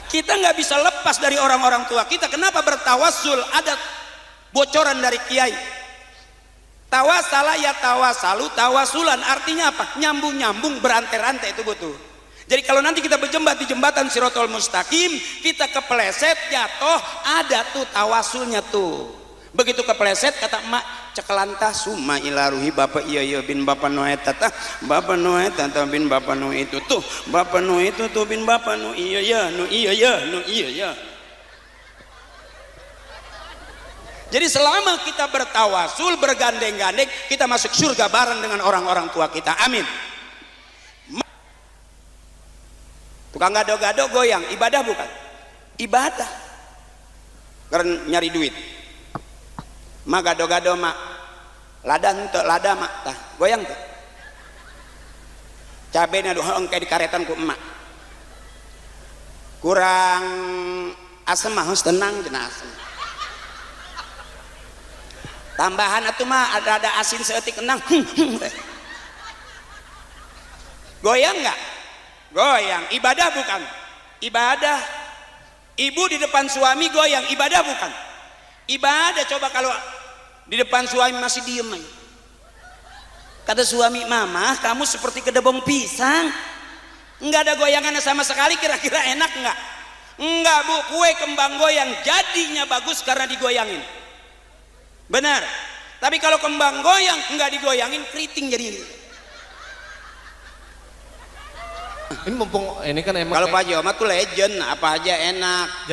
Kita nggak bisa lepas dari orang-orang tua kita. Kenapa bertawassul? Ada bocoran dari kiai. Tawasala ya tawasalu tawasulan, artinya apa? Nyambung-nyambung, berantai-rantai, itu betul. Jadi kalau nanti kita berjembat di jembatan Shiratal Mustaqim, kita kepleset jatuh, ada tuh tawasulnya tuh. Begitu kepleset, kata emak, cekelantah summa ilaruhi bapak iya bin bapak noe tata bapak noe tata bin bapak noe itu tuh bapak noe itu tuh bin bapak no iya no iya. Jadi selama kita bertawasul, bergandeng-gandeng, kita masuk surga bareng dengan orang-orang tua kita. Amin. Tukang gado-gado goyang, ibadah bukan? Ibadah. Karena nyari duit. Mak gado-gado mak. Lada henteu, lada mak. Tah, goyang tuh. Cabenya doang kayak di karetan ku emak. Kurang asem mah tenang cenah asem. Tambahan atuh mah ada asin seetik enang. Goyang nggak? Goyang, ibadah bukan? Ibadah. Ibu di depan suami goyang, ibadah bukan? Ibadah. Coba kalau di depan suami masih diem aja. Kata suami, mama kamu seperti kedebong pisang, nggak ada goyangannya sama sekali, kira-kira enak nggak? Enggak bu, kue kembang goyang jadinya bagus karena digoyangin. Benar. Tapi kalau kembang goyang nggak digoyangin, keriting jadi. Ini mumpung ini kan emang kalau Pak Jomat tuh legend, apa aja enak.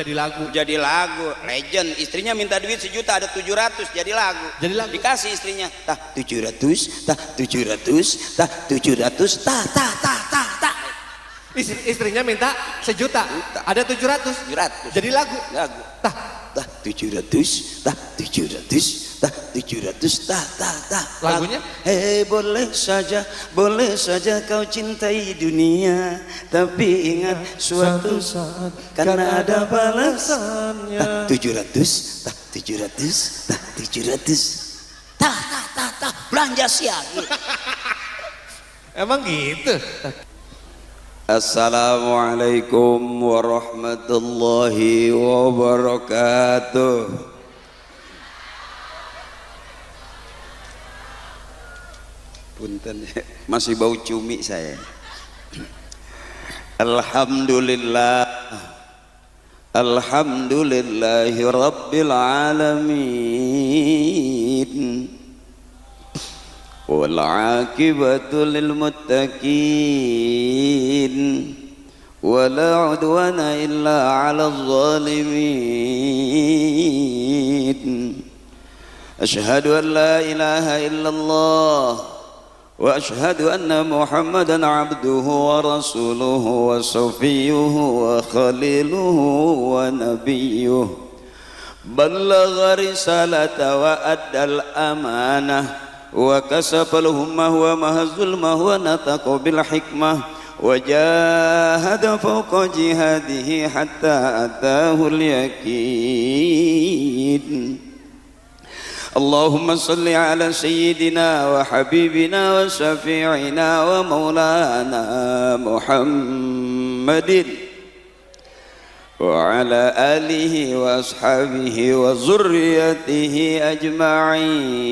Jadi lagu Legend. Istrinya minta duit 1 juta, ada 700, jadi lagu. Dikasih istrinya, tah 700, tah 700, tah 700, tah. Istrinya minta 1 juta, ada 700 jadi lagu. Tah 700, tah 700, tah 700, tah. Lagunya? Boleh saja kau cintai dunia, tapi ingat suatu saat karena ada balasannya. Tah 700, tah 700, tah 700, tah belanja siang. Emang gitu. Assalamualaikum warahmatullahi wabarakatuh. Punten, masih bau cumi saya. Alhamdulillahi rabbil alamin. Wal aqibatu lil muttaqin wala udwana illa 'alal zalimin. Asyhadu an la ilaha illallah wa asyhadu anna Muhammadan 'abduhu wa rasuluhu wa safiyuhu wa khaliluhu wa nabiyyuhu. Ballagha risalata wa addal amanah wa kasafal hummah wa mahazul mah wa nataqa bil hikmah wa jahada fawqa jihadihi hatta atahul yakin. Allahumma salli ala sayyidina wa habibina wa syafi'ina wa maulana Muhammadin wa ala alihi wa ashabihi wa zurriyatihi ajma'in.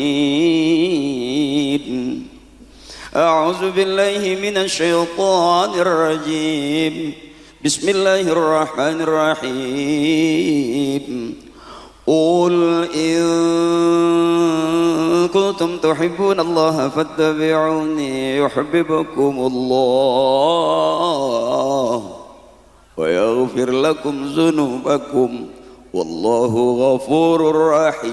A'udzu billahi minasy syaithanir rajim. Bismillahirrahmanirrahim. Qul in kuntum tuhibbunallaha fattabi'uni yuhibbukumullah wa yaghfir lakum dzunubakum wallahu ghafurur rahim.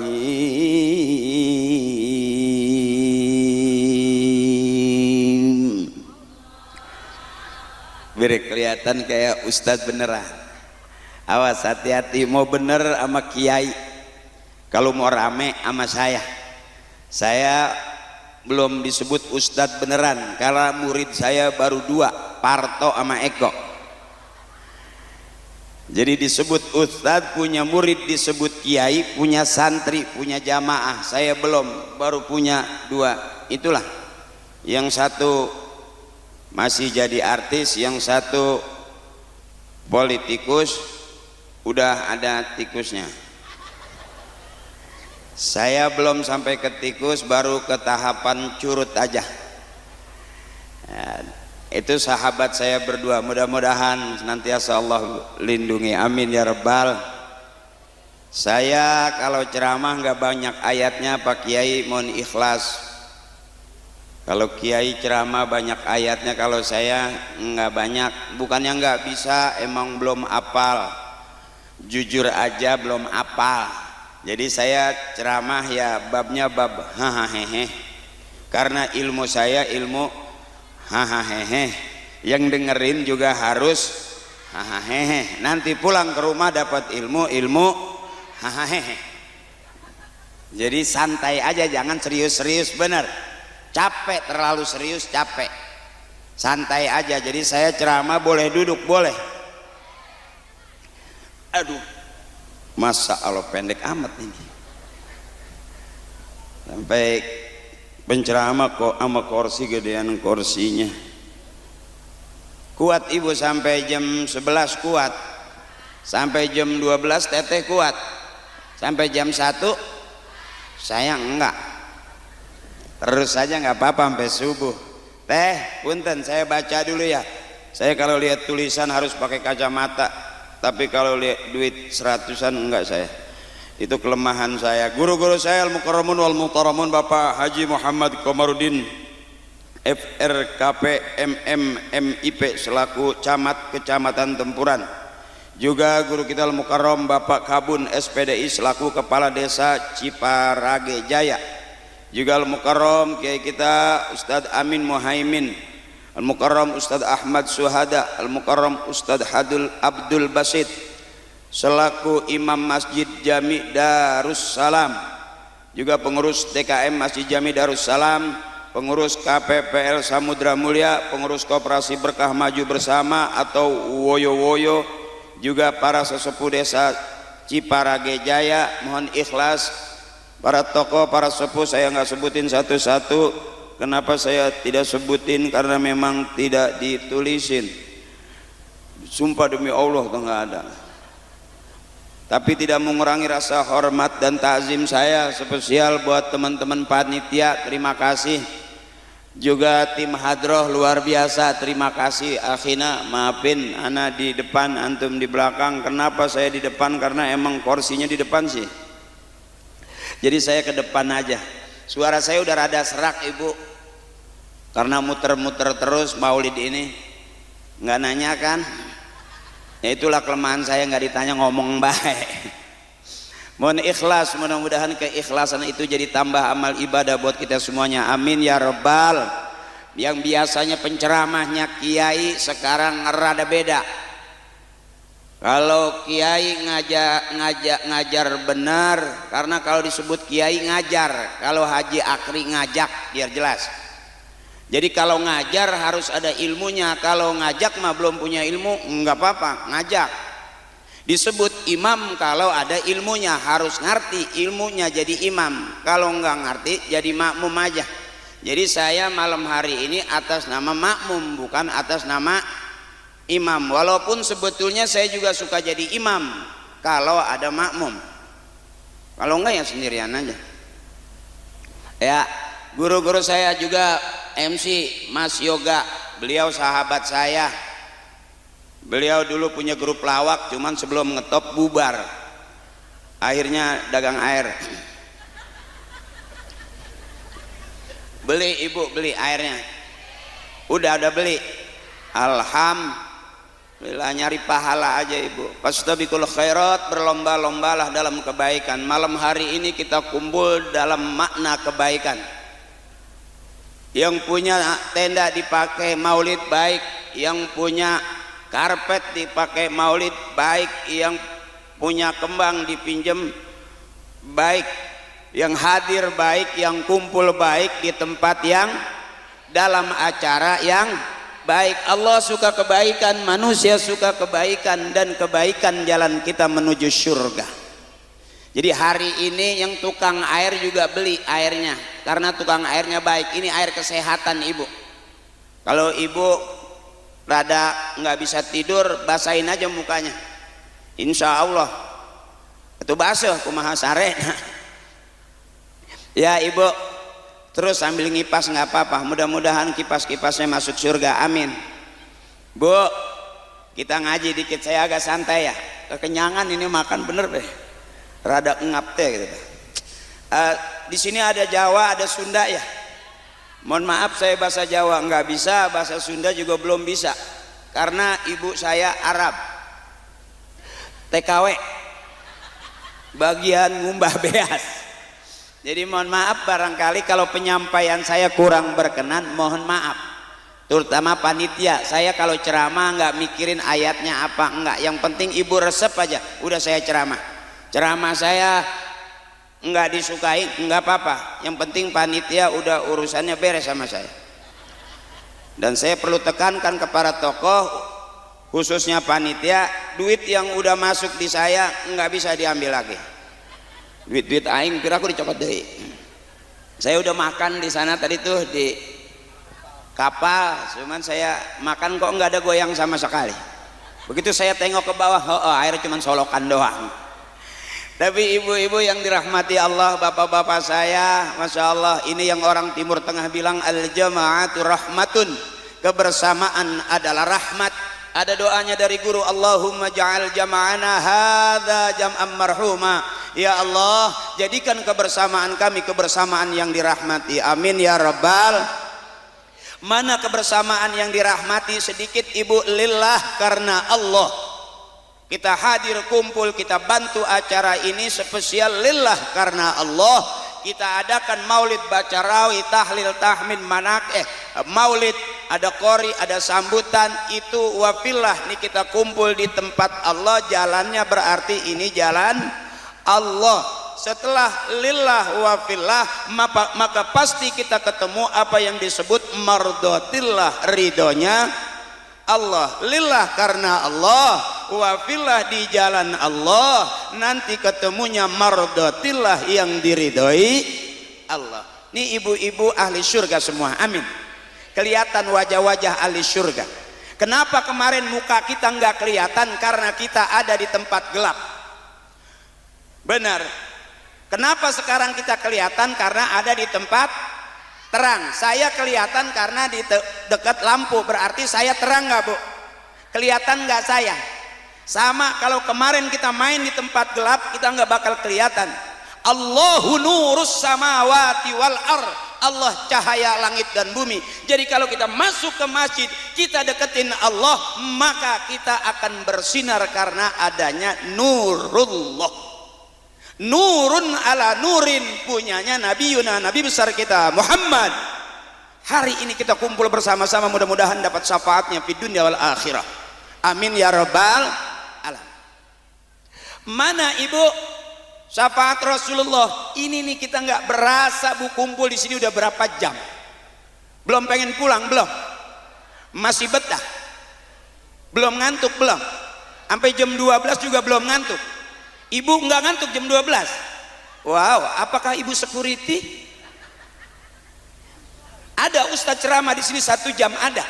Biar kelihatan kayak ustadz beneran. Awas, hati-hati mau bener sama kiai. Kalau mau rame sama saya belum disebut ustadz beneran karena murid saya baru 2, Parto sama Eko. Jadi disebut ustadz, punya murid, disebut kiai, punya santri, punya jamaah. Saya belum, baru punya 2. Itulah, yang satu masih jadi artis, yang satu politikus, udah ada tikusnya. Saya belum sampai ke tikus, baru ke tahapan curut aja. Ya, itu sahabat saya berdua, mudah-mudahan senantiasa Allah lindungi, amin ya rabbal. Saya kalau ceramah nggak banyak ayatnya Pak Kiai, mohon ikhlas. Kalau Kiai ceramah banyak ayatnya, kalau saya nggak banyak. Bukannya nggak bisa, emang belum apal, jujur aja belum apal. Jadi saya ceramah ya babnya bab hahaha, karena ilmu saya ilmu hahaha, yang dengerin juga harus hahaha. Nanti pulang ke rumah dapat ilmu hahaha. Jadi santai aja, jangan serius-serius, bener. Capek, terlalu serius capek. Santai aja. Jadi saya ceramah boleh duduk, boleh. Aduh, masa Allah pendek amat ini. Sampai penceramah kok sama kursi gedean kursinya. Kuat ibu sampai jam 11 kuat. Sampai jam 12 teteh kuat. Sampai jam 1 saya enggak. Terus saja nggak apa-apa sampai subuh. Teh, punten saya baca dulu ya. Saya kalau lihat tulisan harus pakai kacamata, tapi kalau lihat duit 100-an enggak saya. Itu kelemahan saya. Guru-guru saya Al-Mukarramun wal Muhtaramun Bapak Haji Muhammad Komarudin FRKP MM MIP selaku camat Kecamatan Tempuran. Juga guru kita Al-Mukarram Bapak Kabun SPDI selaku Kepala Desa Ciparage Jaya. Juga Al-Mukarram Kiai kita Ustadz Amin Muhaimin, Al-Mukarram Ustadz Ahmad Suhada, Al-Mukarram Ustadz Abdul Basit selaku Imam Masjid Jami Darussalam, juga pengurus TKM Masjid Jami Darussalam, pengurus KPPL Samudra Mulia, pengurus Koperasi Berkah Maju Bersama atau Woyo-Woyo, juga para sesepuh desa Ciparage Jaya, mohon ikhlas. Para tokoh, para sepuh saya nggak sebutin satu-satu. Kenapa saya tidak sebutin? Karena memang tidak ditulisin. Sumpah demi Allah tuh nggak ada. Tapi tidak mengurangi rasa hormat dan takzim saya spesial buat teman-teman panitia. Terima kasih. Juga tim hadroh luar biasa. Terima kasih. Akhina, maafin ana di depan, antum di belakang. Kenapa saya di depan? Karena emang kursinya di depan sih. Jadi saya ke depan aja. Suara saya udah rada serak ibu, karena muter-muter terus maulid ini. Nggak nanya kan? Ya itulah kelemahan saya, nggak ditanya ngomong baik. Mohon ikhlas, mudah-mudahan keikhlasan itu jadi tambah amal ibadah buat kita semuanya. Amin ya rabbal. Yang biasanya penceramahnya kiai sekarang rada beda. Kalau kiai ngajar benar, karena kalau disebut kiai ngajar, kalau haji akri ngajak, biar jelas. Jadi kalau ngajar harus ada ilmunya, kalau ngajak mah belum punya ilmu enggak apa-apa, ngajak. Disebut imam kalau ada ilmunya, harus ngerti ilmunya jadi imam. Kalau enggak ngerti jadi makmum aja. Jadi saya malam hari ini atas nama makmum, bukan atas nama imam. Walaupun sebetulnya saya juga suka jadi imam kalau ada makmum. Kalau enggak ya sendirian aja. Ya, guru-guru saya juga MC Mas Yoga, beliau sahabat saya. Beliau dulu punya grup lawak, cuman sebelum ngetop bubar. Akhirnya dagang air. Beli ibu, beli airnya. Udah beli. Alhamdulillah, nyari pahala aja ibu. Fastabiqul khairat, berlomba-lombalah dalam kebaikan. Malam hari ini kita kumpul dalam makna kebaikan. Yang punya tenda dipakai maulid baik, yang punya karpet dipakai maulid baik, yang punya kembang dipinjem baik, yang hadir baik, yang kumpul baik di tempat yang dalam acara yang baik. Allah suka kebaikan, manusia suka kebaikan, dan kebaikan jalan kita menuju surga. Jadi hari ini yang tukang air juga beli airnya, karena tukang airnya baik. Ini air kesehatan ibu. Kalau ibu rada nggak bisa tidur, basahin aja mukanya. insya Allah itu basuh kumaha sare. Ya ibu terus sambil ngipas nggak apa-apa, mudah-mudahan kipas-kipasnya masuk surga, amin. Bu, kita ngaji dikit, saya agak santai ya, kekenyangan ini makan bener deh, rada ngap teh gitu. Di sini ada Jawa, ada Sunda ya. Mohon maaf saya bahasa Jawa nggak bisa, bahasa Sunda juga belum bisa, karena ibu saya Arab. TKW, bagian ngumbah beas. Jadi mohon maaf barangkali kalau penyampaian saya kurang berkenan, mohon maaf. Terutama panitia, saya kalau ceramah nggak mikirin ayatnya apa enggak, yang penting ibu resep aja, udah saya ceramah. Ceramah saya nggak disukai nggak apa-apa, yang penting panitia udah urusannya beres sama saya. Dan saya perlu tekankan kepada tokoh, khususnya panitia, duit yang udah masuk di saya nggak bisa diambil lagi. Duit aing kira aku dicopot deh. Saya udah makan di sana tadi tuh di kapal, cuman saya makan kok nggak ada goyang sama sekali. Begitu saya tengok ke bawah, air cuman solokan doang. Tapi ibu-ibu yang dirahmati Allah, bapak-bapak saya, masya Allah, ini yang orang Timur Tengah bilang al-jama'atu rahmatun, kebersamaan adalah rahmat. Ada doanya dari guru, Allahumma ja'al jama'ana hadza jam'an marhuma. Ya Allah, jadikan kebersamaan kami kebersamaan yang dirahmati, amin ya rabbal. Mana kebersamaan yang dirahmati? Sedikit ibu, lillah, karena Allah. Kita hadir kumpul, kita bantu acara ini spesial lillah karena Allah. Kita adakan maulid, baca rawi, tahlil, tahmin, maulid, ada qori, ada sambutan, itu wafillah. Ini kita kumpul di tempat Allah, jalannya berarti ini jalan Allah. Setelah lillah wafillah, maka pasti kita ketemu apa yang disebut mardotillah, ridhonya Allah. Lillah karena Allah, wafillah di jalan Allah, nanti ketemunya mardotillah yang diridhoi Allah. Ini ibu-ibu ahli surga semua, amin. Kelihatan wajah-wajah ahli surga. Kenapa kemarin muka kita nggak kelihatan? Karena kita ada di tempat gelap. Benar. Kenapa sekarang kita kelihatan? Karena ada di tempat terang. Saya kelihatan karena di dekat lampu, berarti saya terang nggak bu? Kelihatan nggak saya? Sama kalau kemarin kita main di tempat gelap, kita nggak bakal kelihatan. Allahu nurus samawati wal ardh, Allah cahaya langit dan bumi. Jadi kalau kita masuk ke masjid, kita deketin Allah, maka kita akan bersinar karena adanya nurullah. Nurun ala nurin, punyanya Nabi Yuna, Nabi besar kita Muhammad. Hari ini kita kumpul bersama-sama, mudah-mudahan dapat syafaatnya di dunia wal akhirah, amin ya rabbal alam. Mana ibu syafaat Rasulullah ini nih, kita nggak berasa bu, kumpul di sini udah berapa jam, belum pengen pulang, belum, masih betah, belum ngantuk, belum, sampai jam 12 juga belum ngantuk. Ibu nggak ngantuk jam 12. Wow, apakah ibu security? Ada ustadz ceramah di sini 1 jam ada,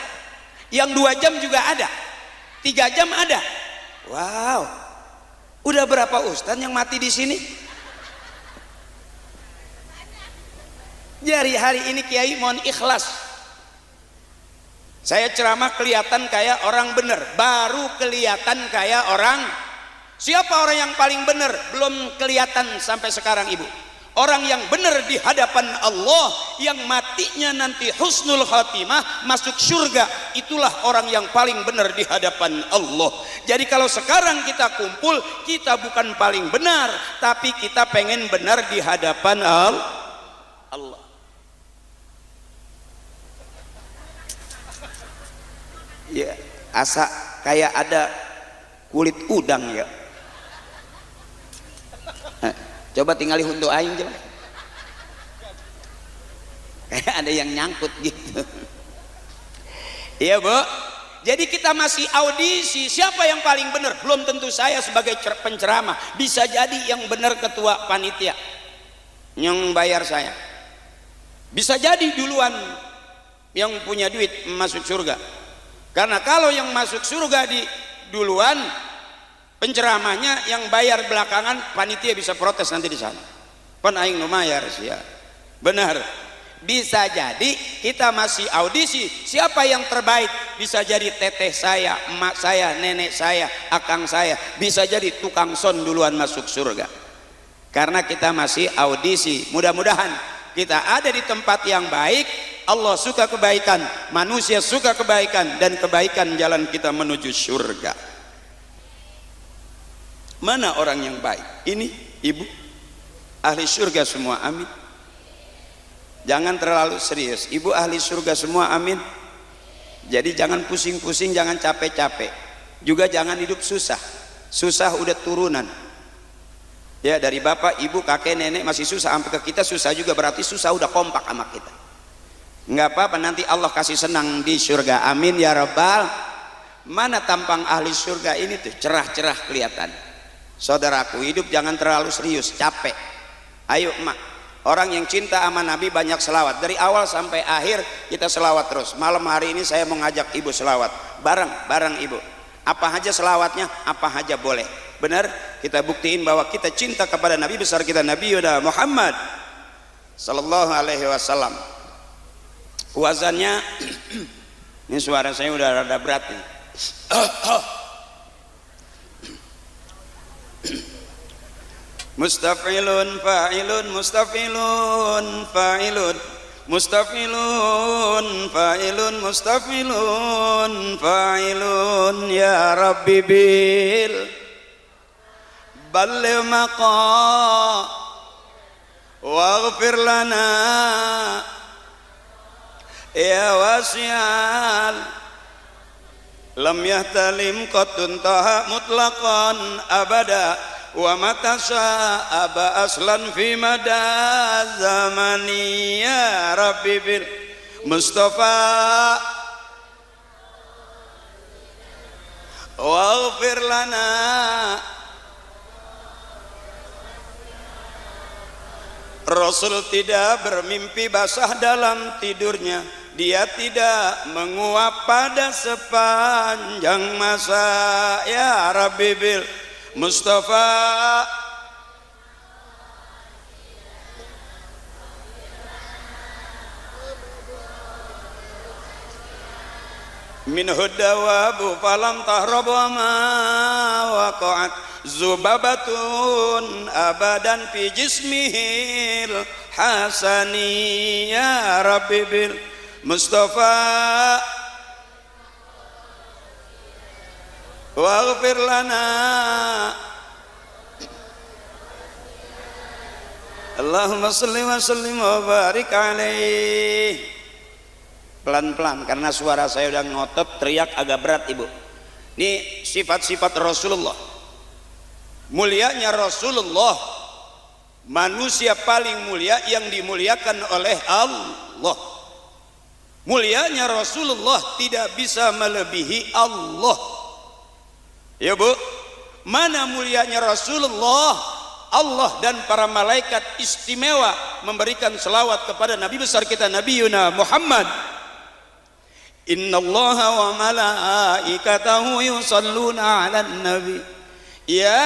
yang 2 jam juga ada, 3 jam ada. Wow, udah berapa ustadz yang mati di sini? Jadi hari ini kiai mohon ikhlas. Saya ceramah kelihatan kayak orang bener, baru kelihatan kayak orang. Siapa orang yang paling benar? Belum kelihatan sampai sekarang ibu. Orang yang benar di hadapan Allah, yang matinya nanti husnul khatimah, masuk surga, itulah orang yang paling benar di hadapan Allah. Jadi kalau sekarang kita kumpul, kita bukan paling benar, tapi kita pengen benar di hadapan Allah. Ya, asa kayak ada kulit udang ya. Coba tinggali untuk aing coba. Kayak ada yang nyangkut gitu. Iya bu. Jadi kita masih audisi, siapa yang paling benar? Belum tentu saya sebagai penceramah, bisa jadi yang benar ketua panitia yang bayar saya, bisa jadi duluan yang punya duit masuk surga. Karena kalau yang masuk surga di duluan, Penceramahnya yang bayar belakangan, panitia bisa protes nanti di sana. Pan aing nu mayar sia. Benar. Bisa jadi kita masih audisi siapa yang terbaik, bisa jadi teteh saya, emak saya, nenek saya, akang saya, bisa jadi tukang son duluan masuk surga karena kita masih audisi. Mudah-mudahan kita ada di tempat yang baik. Allah suka kebaikan, manusia suka kebaikan, dan kebaikan jalan kita menuju surga. Mana orang yang baik? Ini ibu ahli surga semua, amin. Jangan terlalu serius, ibu ahli surga semua, amin. Jadi jangan pusing-pusing, jangan capek-capek, juga jangan hidup susah. Susah udah turunan ya, dari bapak, ibu, kakek, nenek masih susah, sampai ke kita susah juga, berarti susah udah kompak sama kita. Nggak apa-apa, nanti Allah kasih senang di surga, amin ya rabbal. Mana tampang ahli surga ini tuh, cerah-cerah kelihatan. Saudaraku, hidup jangan terlalu serius, capek. Ayo emak, orang yang cinta sama Nabi banyak selawat. Dari awal sampai akhir kita selawat terus. Malam hari ini saya mau ngajak ibu selawat bareng ibu. Apa aja selawatnya, apa aja boleh. Benar, kita buktiin bahwa kita cinta kepada Nabi besar kita, Nabi Muhammad sallallahu alaihi wasallam. Wazannya ini suara saya udah rada berat nih. Mustafilun fa'ilun mustafilun fa'ilun mustafilun fa'ilun mustafilun fa'ilun ya Rabbi bil balligh maqa waghfir lana ya wasi'al lam yahtalim qatun taha mutlaqan abada wa mata sya'aba aslan fi mada zamani ya Rabbi bil Mustafa waghfir lana Rasul tidak bermimpi basah dalam tidurnya, dia tidak menguap pada sepanjang masa ya Rabbi bil Mustafa min hudawabu falam tahrab wa ma waqa'at zubabatun abadan fi jismihil hasani ya Rabbi bil Mustafa waghfir lana Allahumma salli wa sallim wa barik alaih. Pelan-pelan karena suara saya udah ngotot, teriak agak berat ibu. Ini sifat-sifat Rasulullah. Mulianya Rasulullah, manusia paling mulia yang dimuliakan oleh Allah. Mulianya Rasulullah tidak bisa melebihi Allah. Ya bu, mana mulianya Rasulullah, Allah dan para malaikat istimewa memberikan selawat kepada Nabi besar kita, Nabi Muhammad. Innallaha wa malaikatahu yusalluna 'alan nabi ya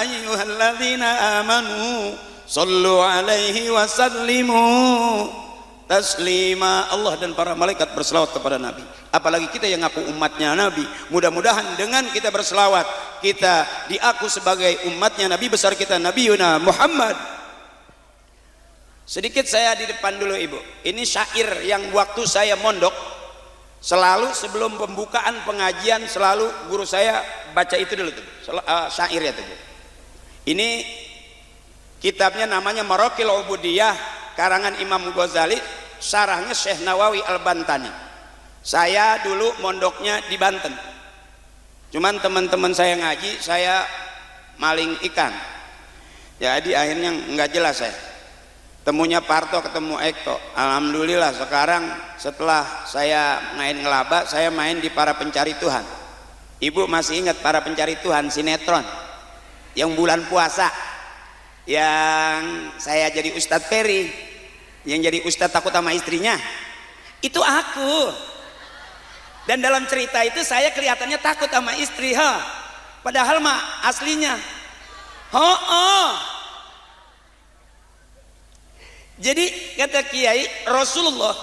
ayyuhalladzina amanu sallu 'alaihi wa sallimu taslima. Allah dan para malaikat berselawat kepada Nabi, apalagi kita yang ngaku umatnya Nabi. Mudah-mudahan dengan kita berselawat, kita diaku sebagai umatnya Nabi besar kita, Nabi Muhammad. Sedikit saya di depan dulu ibu. Ini syair yang waktu saya mondok, selalu sebelum pembukaan pengajian selalu guru saya baca itu dulu tuh, syair ya tuh. Ini kitabnya namanya Maraqil Ubudiyah, karangan Imam Ghazali, syarahnya Syekh Nawawi Al-Bantani. Saya dulu mondoknya di Banten, cuman teman-teman saya ngaji, saya maling ikan, jadi akhirnya nggak jelas saya. Temunya Parto ketemu Ekto. Alhamdulillah sekarang setelah saya main ngelaba, saya main di Para Pencari Tuhan. Ibu masih ingat Para Pencari Tuhan sinetron yang bulan puasa, yang saya jadi Ustadz Ferry, yang jadi Ustadz takut sama istrinya, itu aku. Dan dalam cerita itu saya kelihatannya takut sama istri, padahal mah aslinya oh. Jadi kata Kiai, Rasulullah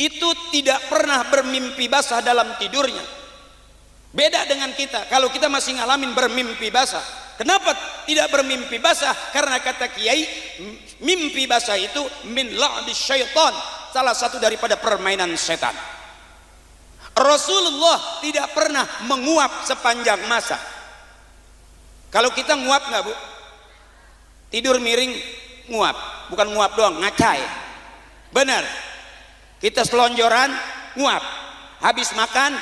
itu tidak pernah bermimpi basah dalam tidurnya. Beda dengan kita, kalau kita masih ngalamin bermimpi basah. Kenapa tidak bermimpi basah? Karena kata Kiai, mimpi basah itu min la'bi syaitan, salah satu daripada permainan setan. Rasulullah tidak pernah menguap sepanjang masa. Kalau kita nguap nggak, Bu? Tidur miring nguap, bukan nguap doang, ngacai. Benar. Kita selonjoran nguap, habis makan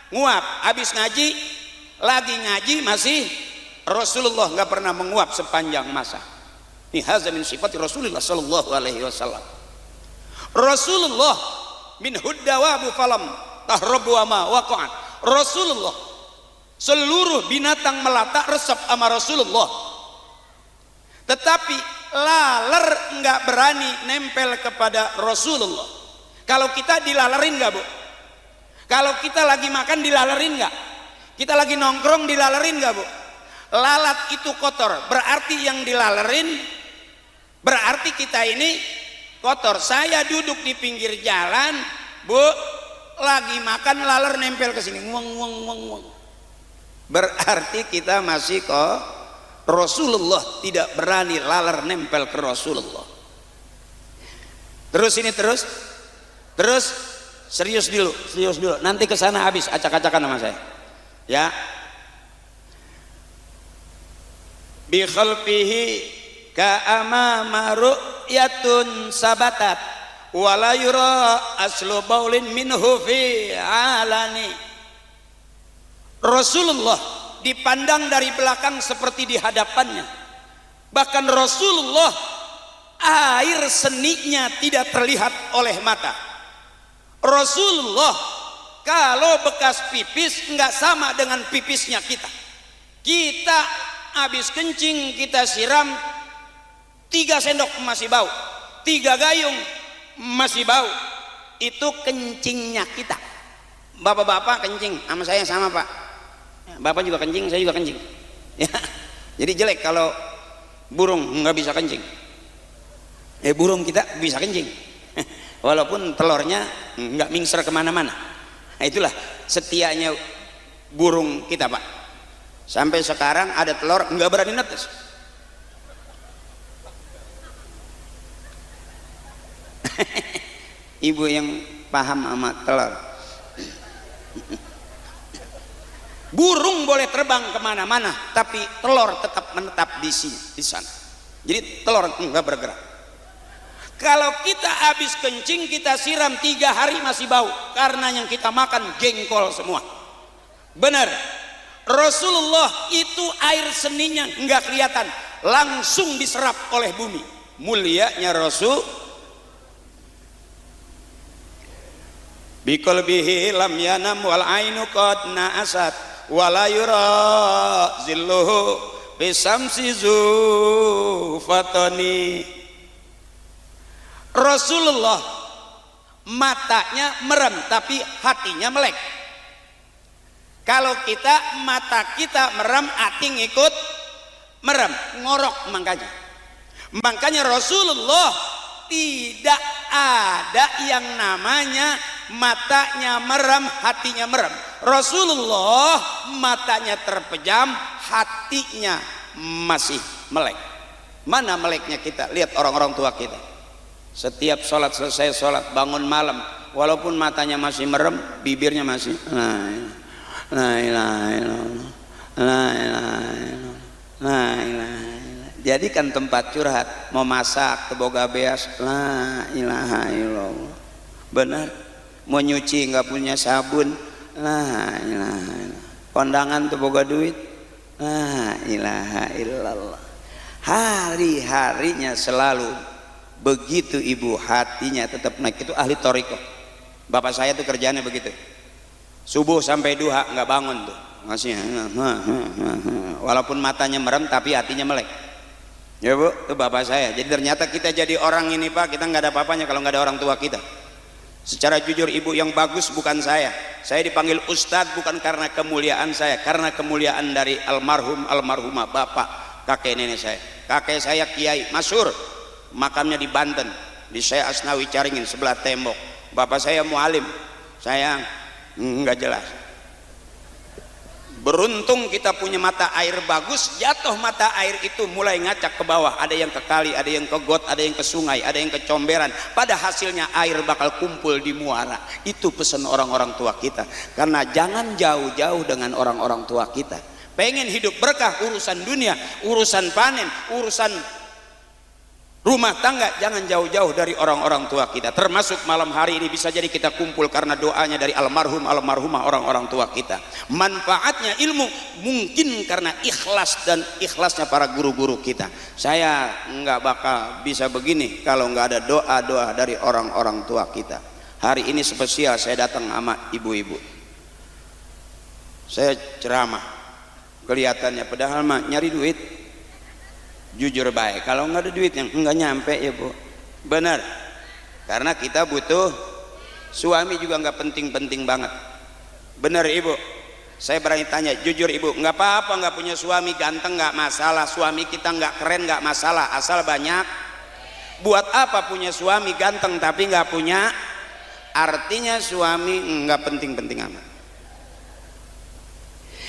nguap, habis ngaji lagi ngaji masih. Rasulullah nggak pernah menguap sepanjang masa. Ini hadza min sifati Rasulullah sallallahu alaihi wasallam. Rasulullah min huddawabu falam tahrabu ma waqa'an. Rasulullah seluruh binatang melata resep sama Rasulullah, tetapi laler nggak berani nempel kepada Rasulullah. Kalau kita dilalerin nggak, Bu? Kalau kita lagi makan dilalerin nggak? Kita lagi nongkrong dilalerin nggak, Bu? Lalat itu kotor, berarti yang dilalerin berarti kita ini kotor. Saya duduk di pinggir jalan, Bu, lagi makan laler nempel ke sini, nguang. Berarti kita masih kok. Rasulullah tidak berani laler nempel ke Rasulullah. Terus serius dulu. Nanti kesana habis acak-acakan sama saya. Ya. Bi khalfihi ka amama ru'yatun sabatat wala yura aslu baulin minhu fi alani. Rasulullah dipandang dari belakang seperti di hadapannya. Bahkan Rasulullah air seninya tidak terlihat oleh mata. Rasulullah kalau bekas pipis nggak sama dengan pipisnya kita. Kita habis kencing kita siram 3 sendok masih bau, 3 gayung masih bau. Itu kencingnya kita. Bapak-bapak kencing sama saya sama, Pak. Bapak juga kencing, saya juga kencing. Ya. Jadi jelek kalau burung nggak bisa kencing. Burung kita bisa kencing. Walaupun telurnya nggak mingser kemana-mana. Nah, itulah setianya burung kita, Pak. Sampai sekarang ada telur nggak berani netes. Ibu yang paham sama telur. Burung boleh terbang kemana-mana, tapi telur tetap menetap di sana. Jadi telur nggak bergerak. Kalau kita habis kencing kita siram 3 hari masih bau, karena yang kita makan jengkol semua. Benar. Rasulullah itu air seninya nggak kelihatan, langsung diserap oleh bumi. Mulianya Rasul. Biqalbihi lam yanam wal ainu qad na'asat wala yura zilluhu bisamsi zufatani. Rasulullah matanya merem tapi hatinya melek. Kalau kita mata kita merem, hati ngikut merem, ngorok makanya Rasulullah tidak ada yang namanya matanya merem, hatinya merem. Rasulullah matanya terpejam, hatinya masih melek. Mana meleknya kita? Lihat orang-orang tua kita. Setiap sholat selesai sholat, bangun malam, walaupun matanya masih merem, bibirnya masih la ilaha illallah, la ilaha illallah, la ilaha illallah. Jadi kan tempat curhat, mau masak teboga beas, la ilaha illallah. Benar. Mau nyuci nggak punya sabun, la ilaha illallah. Kondangan teboga duit, la ilaha illallah. Hari-harinya selalu begitu ibu, hatinya tetap naik. Itu ahli thariqah. Bapak saya tuh kerjaannya begitu. Subuh sampai duha nggak bangun tuh, masih walaupun matanya merem tapi hatinya melek. Ya, Bu, itu bapak saya. Jadi ternyata kita jadi orang ini, Pak, kita nggak ada apa-apanya kalau nggak ada orang tua kita. Secara jujur ibu yang bagus bukan saya. Saya dipanggil ustadz bukan karena kemuliaan saya, karena kemuliaan dari almarhum almarhumah bapak kakek nenek saya. Kakek saya kiai masyhur, makamnya di Banten, di Syekh Asnawi Caringin sebelah tembok. Bapak saya mualim, saya nggak jelas. Beruntung kita punya mata air bagus, jatuh mata air itu mulai ngacak ke bawah, ada yang ke kali, ada yang ke got, ada yang ke sungai, ada yang ke comberan. Pada hasilnya air bakal kumpul di muara. Itu pesan orang-orang tua kita. Karena jangan jauh-jauh dengan orang-orang tua kita. Pengen hidup berkah, urusan dunia, urusan panen, urusan rumah tangga, jangan jauh-jauh dari orang-orang tua kita. Termasuk malam hari ini bisa jadi kita kumpul karena doanya dari almarhum almarhumah orang-orang tua kita. Manfaatnya ilmu mungkin karena ikhlas dan ikhlasnya para guru-guru kita. Saya nggak bakal bisa begini kalau nggak ada doa-doa dari orang-orang tua kita. Hari ini spesial saya datang sama ibu-ibu. Saya ceramah, kelihatannya padahal mah nyari duit. Jujur baik, kalau nggak ada duitnya nggak nyampe ya bu. Benar, karena kita butuh suami juga nggak penting-penting banget. Benar ibu, saya berani tanya jujur ibu, nggak apa-apa nggak punya suami ganteng nggak masalah, suami kita nggak keren nggak masalah, asal banyak. Buat apa punya suami ganteng tapi nggak punya? Artinya suami nggak penting-penting amat.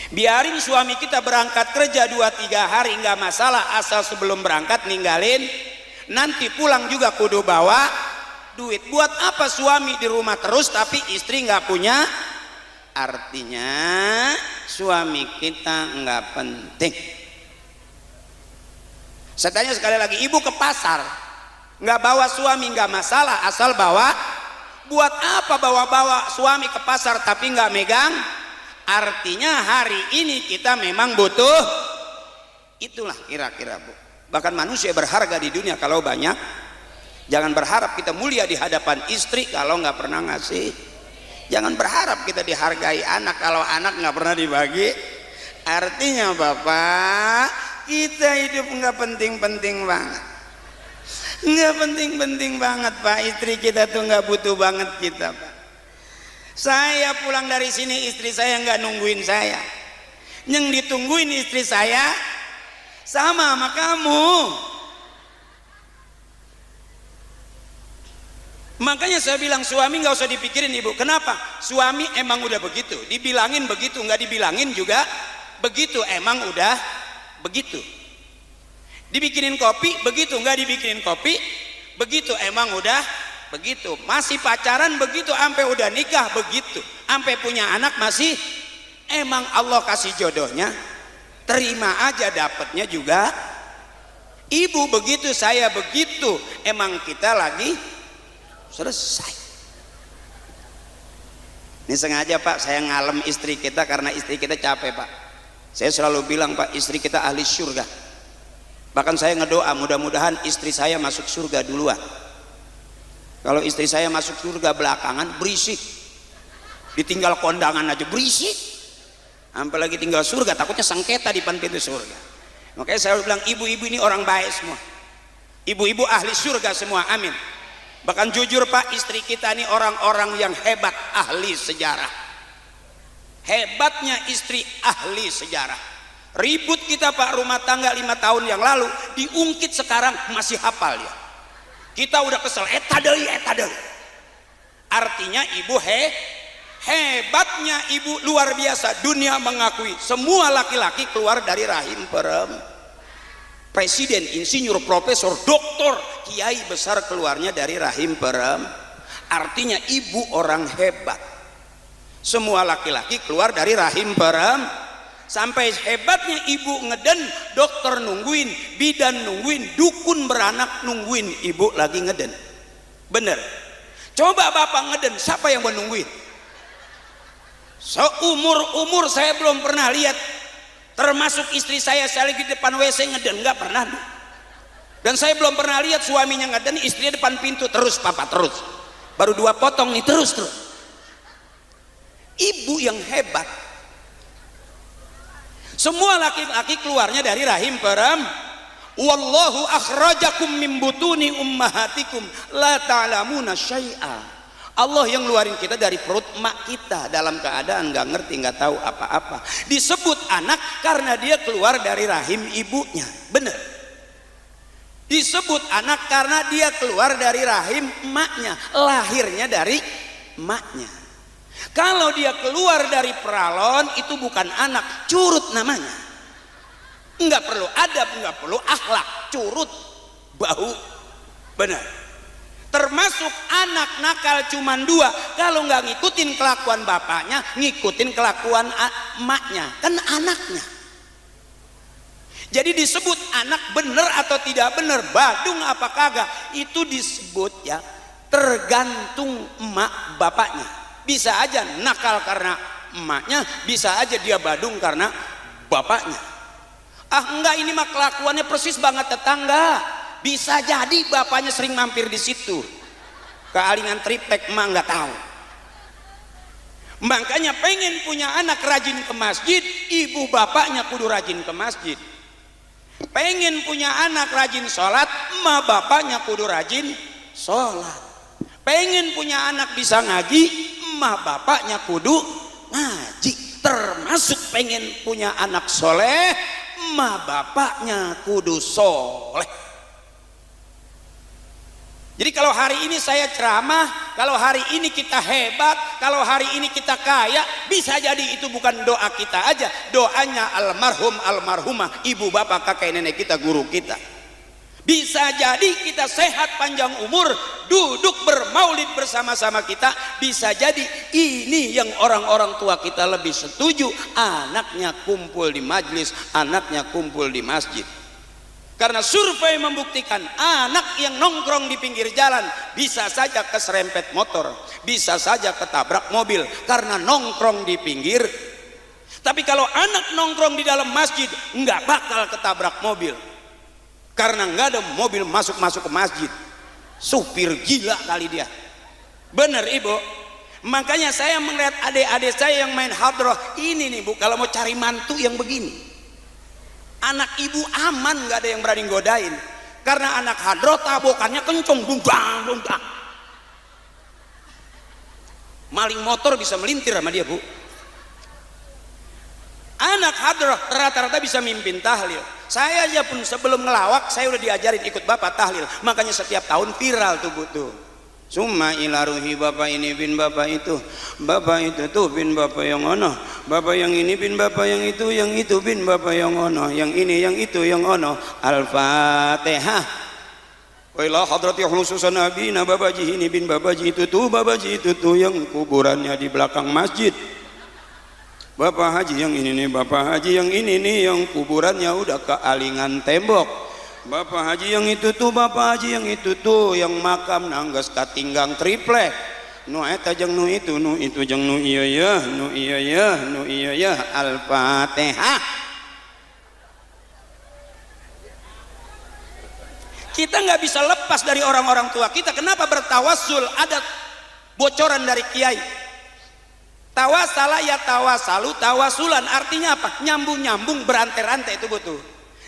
Biarin suami kita berangkat kerja 2-3 hari nggak masalah, asal sebelum berangkat ninggalin, nanti pulang juga kudu bawa duit. Buat apa suami di rumah terus tapi istri nggak punya? Artinya suami kita nggak penting. Saya tanya sekali lagi, ibu ke pasar nggak bawa suami nggak masalah, asal bawa. Buat apa bawa-bawa suami ke pasar tapi nggak megang? Artinya hari ini kita memang butuh. Itulah kira-kira bu. Bahkan manusia berharga di dunia kalau banyak. Jangan berharap kita mulia di hadapan istri kalau nggak pernah ngasih. Jangan berharap kita dihargai anak kalau anak nggak pernah dibagi. Artinya bapak, kita hidup nggak penting-penting banget. Nggak penting-penting banget pak. Istri kita tuh nggak butuh banget kita pak. Saya pulang dari sini istri saya nggak nungguin saya. Yang ditungguin istri saya sama kamu. Makanya saya bilang suami nggak usah dipikirin ibu. Kenapa? Suami emang udah begitu. Dibilangin begitu, nggak dibilangin juga begitu. Emang udah begitu. Dibikinin kopi begitu, nggak dibikinin kopi begitu. Emang udah begitu. Masih pacaran begitu, sampai udah nikah begitu, sampai punya anak masih. Emang Allah kasih jodohnya, terima aja dapatnya juga. Ibu begitu, saya begitu. Emang kita lagi selesai. Ini sengaja pak saya ngalem istri kita karena istri kita capek pak. Saya selalu bilang pak, istri kita ahli surga. Bahkan saya ngedoa mudah-mudahan istri saya masuk surga duluan. Kalau istri saya masuk surga belakangan berisik, ditinggal kondangan aja berisik, sampai lagi tinggal surga takutnya sengketa di depan pintu surga. Makanya saya bilang ibu-ibu ini orang baik semua, ibu-ibu ahli surga semua, amin. Bahkan jujur pak, istri kita ini orang-orang yang hebat, ahli sejarah. Hebatnya istri ahli sejarah. Ribut kita pak rumah tangga 5 tahun yang lalu diungkit sekarang masih hafal ya. Kita udah kesel, eta deui. Artinya ibu hebatnya ibu luar biasa. Dunia mengakui semua laki-laki keluar dari rahim perempuan. Presiden, insinyur, profesor, doktor, kiai besar keluarnya dari rahim perempuan. Artinya ibu orang hebat. Semua laki-laki keluar dari rahim perempuan. Sampai hebatnya ibu ngeden, dokter nungguin, bidan nungguin, dukun beranak nungguin, ibu lagi ngeden. Bener. Coba bapak ngeden, siapa yang menungguin? Seumur-umur saya belum pernah lihat, termasuk istri saya lagi di depan WC ngeden, nggak pernah. Dan saya belum pernah lihat suaminya ngeden, istrinya depan pintu terus papa terus. Baru 2 potong nih terus. Ibu yang hebat. Semua laki-laki keluarnya dari rahim perempuan. Wallahu akhrajakum min butuni ummahatikum la ta'lamuna syai'a. Allah yang ngeluarin kita dari perut emak kita dalam keadaan nggak ngerti, nggak tahu apa-apa. Disebut anak karena dia keluar dari rahim ibunya. Bener. Disebut anak karena dia keluar dari rahim emaknya, lahirnya dari emaknya. Kalau dia keluar dari peralon itu bukan anak, curut namanya. Enggak perlu adab, enggak perlu akhlak, curut, bau. Benar. Termasuk anak nakal cuman dua, kalau nggak ngikutin kelakuan bapaknya, ngikutin kelakuan emaknya, kan anaknya. Jadi disebut anak bener atau tidak bener, badung apa kagak, itu disebut ya tergantung emak bapaknya. Bisa aja nakal karena emaknya, bisa aja dia badung karena bapaknya. Ah enggak, ini mah kelakuannya persis banget tetangga. Bisa jadi bapaknya sering mampir di situ. Kealingan triplek emak nggak tahu. Makanya pengen punya anak rajin ke masjid, ibu bapaknya kudu rajin ke masjid. Pengen punya anak rajin sholat, emak bapaknya kudu rajin sholat. Pengen punya anak bisa ngaji, emak bapaknya kudu ngaji. Termasuk pengen punya anak soleh, emak bapaknya kudu soleh. Jadi kalau hari ini saya ceramah, kalau hari ini kita hebat, kalau hari ini kita kaya, bisa jadi itu bukan doa kita aja, doanya almarhum almarhumah, ibu bapak kakek nenek kita, guru kita. Bisa jadi kita sehat panjang umur, duduk bermaulid bersama-sama kita. Bisa jadi ini yang orang-orang tua kita lebih setuju, anaknya kumpul di majlis, anaknya kumpul di masjid. Karena survei membuktikan anak yang nongkrong di pinggir jalan bisa saja keserempet motor, bisa saja ketabrak mobil karena nongkrong di pinggir. Tapi kalau anak nongkrong di dalam masjid nggak bakal ketabrak mobil, karena nggak ada mobil masuk-masuk ke masjid. Supir gila kali dia. Bener ibu. Makanya saya melihat adik-adik saya yang main hadroh ini nih bu, kalau mau cari mantu yang begini, anak ibu aman, nggak ada yang berani godain. Karena anak hadroh tabokannya kenceng, bundang bundang. Maling motor bisa melintir sama dia bu. Anak hadroh rata-rata bisa mimpin tahlil. Saya aja pun sebelum ngelawak saya udah diajarin ikut bapak tahlil. Makanya setiap tahun viral tuh bu tuh. Summa ilaruhi bapak ini bin bapak itu tuh bin bapak yang ono, bapak yang ini bin bapak yang itu bin bapak yang ono, yang ini yang itu yang ono. Al-Fatihah. Wa ila hadrati khususan nabina babaji ini bin babaji itu tuh yang kuburannya di belakang masjid. Bapak haji yang ini nih, bapak haji yang ini nih yang kuburannya udah ke alingan tembok. Bapak haji yang itu tuh, bapak haji yang itu tuh yang makam nanggas katinggang triplek. Nu eta jeung nu itu jeung nu iya ya, nu iya ya, nu iya ya. Al-Fatihah. Kita nggak bisa lepas dari orang-orang tua kita. Kenapa bertawassul? Ada bocoran dari kiai. Tawasala ya tawasalu, tawasulan artinya apa? Nyambung-nyambung, berantai-rantai itu betul.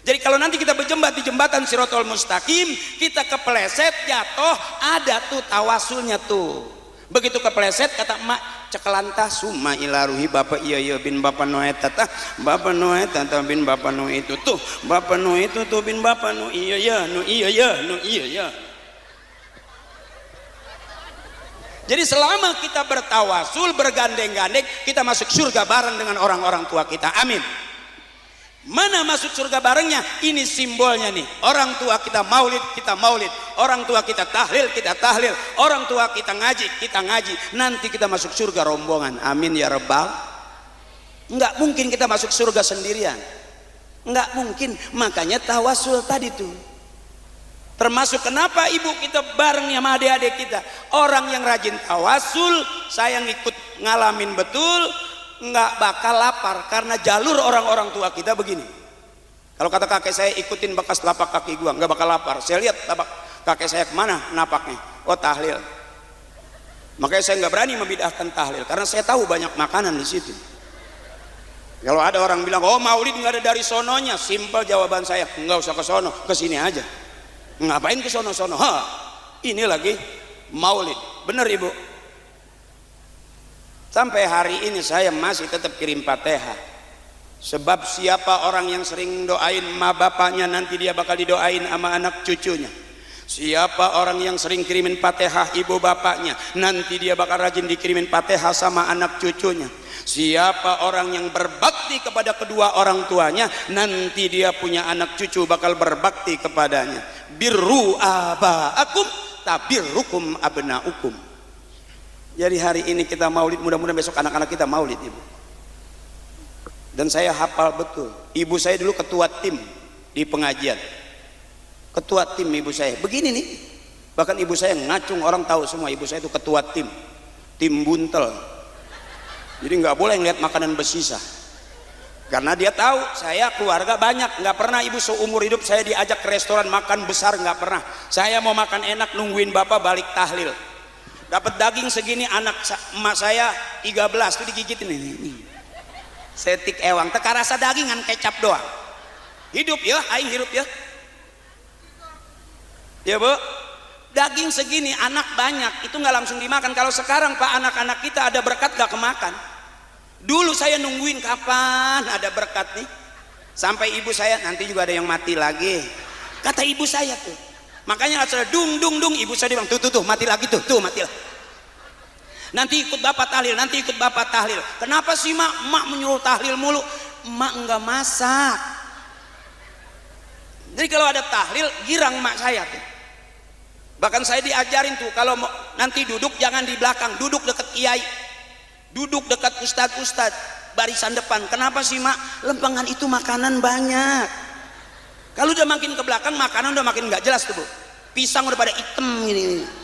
Jadi kalau nanti kita berjembat di jembatan Sirotol Mustaqim, kita kepleset jatuh, ada tuh tawasulnya tuh. Begitu kepleset kata emak cekelantah summa ilaruhi bapak iya bin bapak noeta tah bapak noeta tah bin bapak no itu tuh bapak no itu tuh bin bapak no iya ya no iya ya no iya ya. Jadi selama kita bertawasul bergandeng-gandeng, kita masuk surga bareng dengan orang-orang tua kita. Amin. Mana masuk surga barengnya? Ini simbolnya nih. Orang tua kita maulid, orang tua kita tahlil, orang tua kita ngaji. Nanti kita masuk surga rombongan. Amin ya rabbal. Enggak mungkin kita masuk surga sendirian, enggak mungkin. Makanya tawasul tadi tuh. Termasuk kenapa ibu kita bareng sama adik-adik kita. Orang yang rajin tawasul, saya ngikut ngalamin betul, nggak bakal lapar. Karena jalur orang-orang tua kita begini. Kalau kata kakek saya, ikutin bekas telapak kaki gua, nggak bakal lapar. Saya lihat telapak kakek saya kemana napaknya. Oh tahlil. Makanya saya nggak berani membidahkan tahlil, karena saya tahu banyak makanan di situ. Kalau ada orang bilang, oh maulid nggak ada dari sononya, simpel jawaban saya, nggak usah ke sono, ke sini aja. Ngapain ke sono-sono? Ini lagi maulid. Bener ibu? Sampai hari ini saya masih tetap kirim Fatihah. Sebab siapa orang yang sering doain ma bapaknya, nanti dia bakal didoain sama anak cucunya. Siapa orang yang sering kirimin Fatihah ibu bapaknya, nanti dia bakal rajin dikirimin Fatihah sama anak cucunya. Siapa orang yang berbakti kepada kedua orang tuanya, nanti dia punya anak cucu bakal berbakti kepadanya. Birru abaakum tabirrukum abnaukum. Jadi hari ini kita maulid, mudah-mudahan besok anak-anak kita maulid, ibu. Dan saya hafal betul, ibu saya dulu ketua tim di pengajian. Ketua tim ibu saya begini nih, bahkan ibu saya ngacung, orang tahu semua ibu saya itu ketua tim buntel. Jadi nggak boleh ngeliat makanan bersisa, karena dia tahu saya keluarga banyak. Nggak pernah ibu seumur hidup saya diajak ke restoran makan besar, nggak pernah. Saya mau makan enak nungguin bapak balik tahlil, dapat daging segini, anak emak saya 13 tuh digigitin ini setik ewang teka rasa dagingan kecap doang. Hidup ya, aing hidup ya. Ya bu, daging segini anak banyak itu nggak langsung dimakan. Kalau sekarang pak, anak-anak kita ada berkat gak kemakan. Dulu saya nungguin kapan ada berkat nih, sampai ibu saya nanti juga ada yang mati lagi, kata ibu saya tuh. Makanya saya dung dung dung, ibu saya bilang tuh mati lagi tuh mati lagi. Nanti ikut bapak tahlil, nanti ikut bapak tahlil. Kenapa sih mak menyuruh tahlil mulu? Mak nggak masak. Jadi kalau ada tahlil girang mak saya tuh. Bahkan saya diajarin tuh kalau nanti duduk jangan di belakang, duduk dekat kiai, duduk dekat ustad barisan depan. Kenapa sih mak? Lempengan itu makanan banyak. Kalau udah makin ke belakang makanan udah makin nggak jelas tuh bu. Pisang udah pada hitam gini.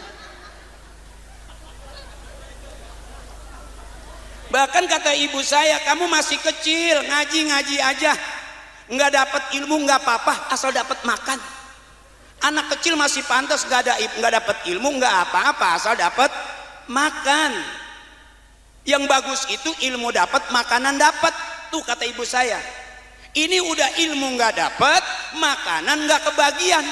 Bahkan kata ibu saya, kamu masih kecil, ngaji aja, nggak dapat ilmu nggak apa-apa, asal dapat makan. Anak kecil masih pantas nggak dapat ilmu nggak apa-apa, asal dapat makan. Yang bagus itu ilmu dapat, makanan dapat. Tuh kata ibu saya. Ini udah ilmu nggak dapat, makanan nggak kebagian.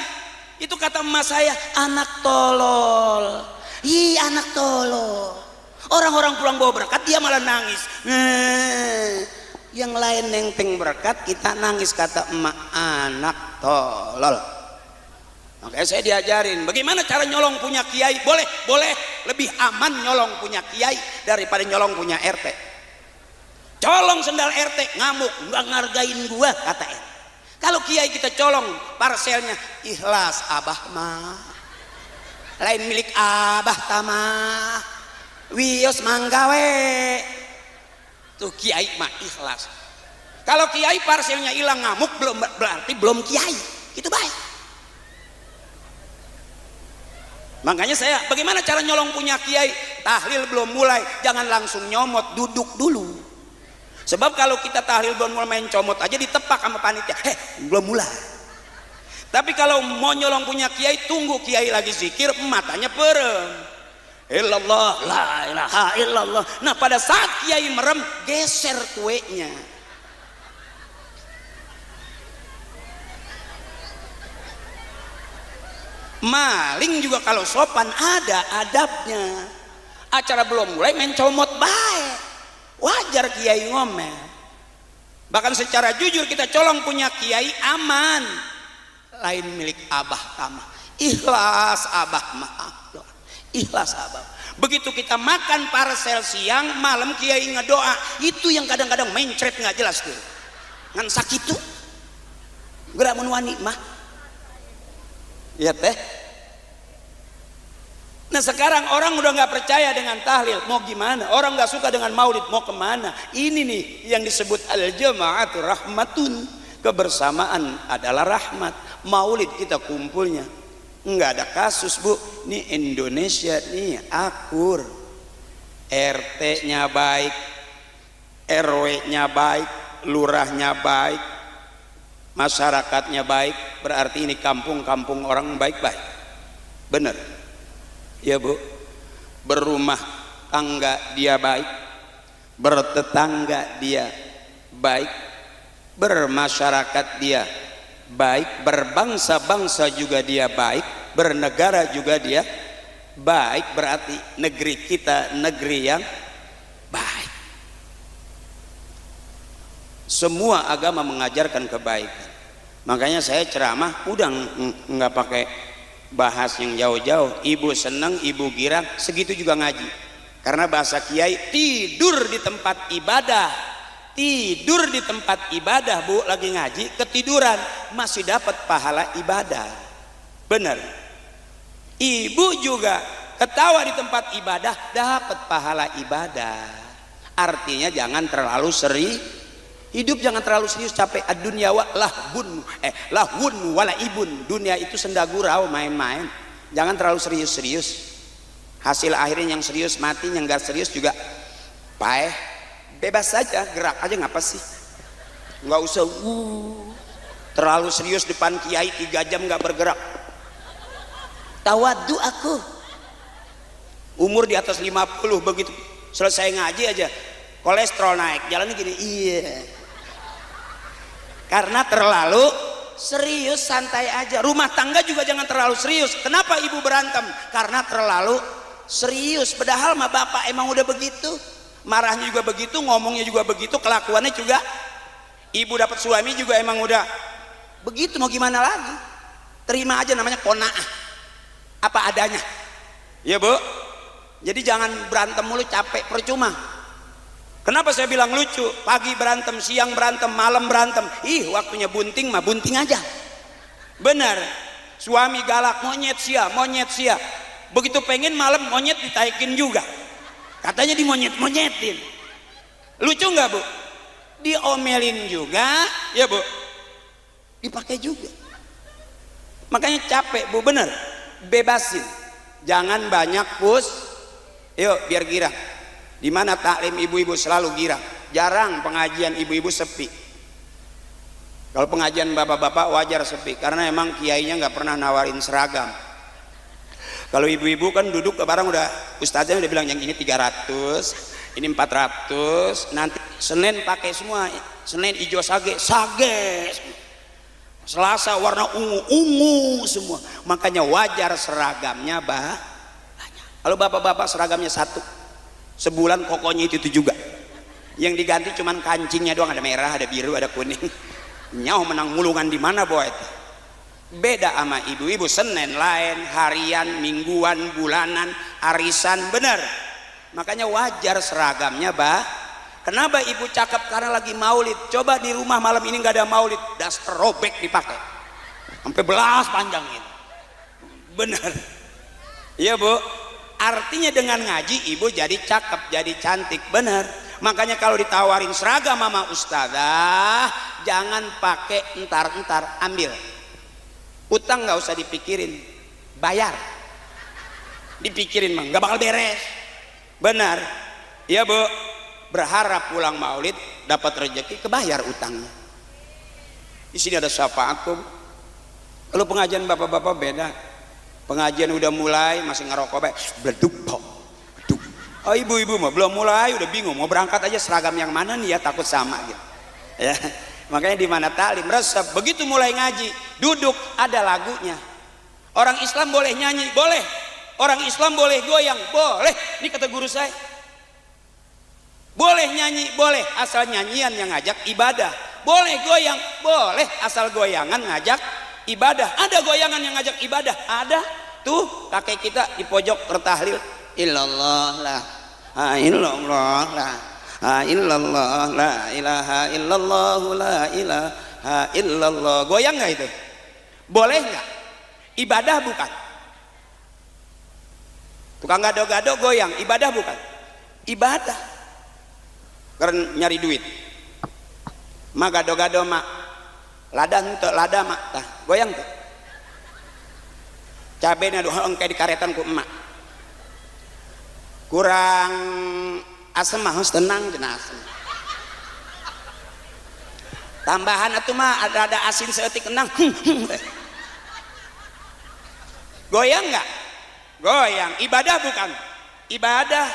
Itu kata emak saya, anak tolol. Ih, anak tolol. Orang-orang pulang bawa berkat, dia malah nangis. Yang lain nenteng berkat, kita nangis, kata emak, anak tolol. Makanya saya diajarin bagaimana cara nyolong punya kiai. Boleh lebih aman nyolong punya kiai daripada nyolong punya RT. Colong sendal RT ngamuk, nggak ngargain gua, kata RT. Kalau kiai kita colong parselnya, ikhlas abah mah, lain milik abah tamah, wios manggawe. Tuh kiai mah ikhlas. Kalau kiai parselnya hilang ngamuk, berarti belum kiai, itu baik. Makanya saya, bagaimana cara nyolong punya kiai? Tahlil belum mulai, jangan langsung nyomot, duduk dulu. Sebab kalau kita tahlil belum mulai, main comot aja ditepak sama panitia, belum mulai. Tapi kalau mau nyolong punya kiai, tunggu kiai lagi zikir, matanya perem. Illallah, la ilaha illallah. Nah pada saat kiai merem, geser kuenya. Maling juga kalau sopan ada adabnya. Acara belum mulai main comot baik, wajar kiai ngomel. Bahkan secara jujur kita colong punya kiai aman, lain milik abah tamah. Ikhlas abah maaf, ikhlas abah. Begitu kita makan parsel siang, malam kiai ngedoa, itu yang kadang-kadang mencret nggak jelas tuh. Ngan sakit tuh, gerak menwani mah. Ya teh. Nah sekarang orang udah nggak percaya dengan tahlil, mau gimana? Orang nggak suka dengan maulid, mau kemana? Ini nih yang disebut al-jama'atu rahmatun, kebersamaan adalah rahmat. Maulid kita kumpulnya nggak ada kasus bu. Ini Indonesia nih akur, RT-nya baik, RW-nya baik, lurahnya baik, masyarakatnya baik, berarti ini kampung-kampung orang baik-baik. Bener ya bu? Berumah tangga dia baik, bertetangga dia baik, bermasyarakat dia baik, berbangsa-bangsa juga dia baik, bernegara juga dia baik. Berarti negeri kita negeri yang baik. Semua agama mengajarkan kebaikan. Makanya saya ceramah udah nggak pakai bahas yang jauh-jauh. Ibu seneng, ibu girang, segitu juga ngaji. Karena bahasa kiai, tidur di tempat ibadah, tidur di tempat ibadah, Bu, lagi ngaji ketiduran masih dapat pahala ibadah. Benar. Ibu juga ketawa di tempat ibadah dapat pahala ibadah. Artinya jangan terlalu hidup jangan terlalu serius, capek. Ad-dunya lahun wala ibun. Dunia itu senda gurau, main-main. Jangan terlalu serius-serius. Hasil akhirnya yang serius mati, yang gak serius juga paeh. Bebas saja, gerak aja, ngapa sih? Nggak usah terlalu serius depan kiai 3 jam nggak bergerak. Tawadu aku. Umur di atas 50 begitu selesai ngaji aja kolesterol naik, jalannya gini. Iya. Karena terlalu serius, santai aja. Rumah tangga juga jangan terlalu serius. Kenapa ibu berantem? Karena terlalu serius. Padahal mah bapak emang udah begitu. Marahnya juga begitu, ngomongnya juga begitu, kelakuannya juga. Ibu dapat suami juga emang udah begitu, mau gimana lagi? Terima aja, namanya qanaah. Apa adanya. Ya, Bu. Jadi jangan berantem mulu, capek, percuma. Kenapa saya bilang lucu? Pagi berantem, siang berantem, malam berantem. Ih, waktunya bunting mah bunting aja. Benar. Suami galak, monyet sia. Begitu pengen malam monyet ditaikin juga. Katanya dimonyet-monyetin. Lucu nggak, Bu? Diomelin juga, ya, Bu. Dipakai juga. Makanya capek, Bu, bener. Bebasin. Jangan banyak yuk biar girang. Di mana taklim ibu-ibu selalu girang. Jarang pengajian ibu-ibu sepi. Kalau pengajian bapak-bapak wajar sepi, karena emang kiainya nggak pernah nawarin seragam. Kalau ibu-ibu kan duduk ke barang udah, ustaznya udah bilang yang ini 300, ini 400, nanti Senin pakai semua, Senin hijau sage. Selasa warna ungu semua. Makanya wajar seragamnya banyak. Kalau bapak-bapak seragamnya satu, sebulan kokonya itu juga. Yang diganti cuman kancingnya doang, ada merah, ada biru, ada kuning. Nyau menang ngulungan di mana, boy? Beda sama ibu-ibu. Senin lain, harian, mingguan, bulanan, arisan, bener. Makanya wajar seragamnya, Kenapa ibu cakep? Karena lagi maulid. Coba di rumah malam ini nggak ada maulid, daster robek dipakai sampai belas panjangin. Bener. Iya, Bu. Artinya dengan ngaji ibu jadi cakep, jadi cantik. Bener. Makanya kalau ditawarin seragam mama ustadzah, jangan pakai entar-entar, ambil. Utang nggak usah dipikirin, bayar. Dipikirin mah nggak bakal beres. Benar. Iya, Bu. Berharap pulang maulid dapat rezeki, kebayar utangnya. Di sini ada syafaatku. Kalau pengajian bapak-bapak beda. Pengajian udah mulai masih ngerokok baik, bleduk. Oh, ibu-ibu mah belum mulai udah bingung mau berangkat aja seragam yang mana nih ya, takut sama gitu. Ya. Makanya di mana taklim resep, begitu mulai ngaji, duduk ada lagunya. Orang Islam boleh nyanyi, boleh. Orang Islam boleh goyang, boleh. Ini kata guru saya. Boleh nyanyi, boleh, asal nyanyian yang ngajak ibadah. Boleh goyang, boleh, asal goyangan ngajak ibadah. Ada goyangan yang ngajak ibadah, ada. Tuh kakek kita di pojok bertahlil, illallah la illallah la illallah la ilaha illallah la ilaha illallah. Goyang nggak itu? Boleh nggak? Ibadah bukan? Tukang gado-gado goyang, ibadah bukan? Ibadah. Karena nyari duit. Mak gado-gado mak. Lada mak. Tah, goyang tuh. Cabenya doang kayak di karetan ku emak. Kurang asem mah harus tenang cenah asem. Tambahan atuh mah ada asin seetik enang. Goyang nggak? Goyang. Ibadah bukan? Ibadah.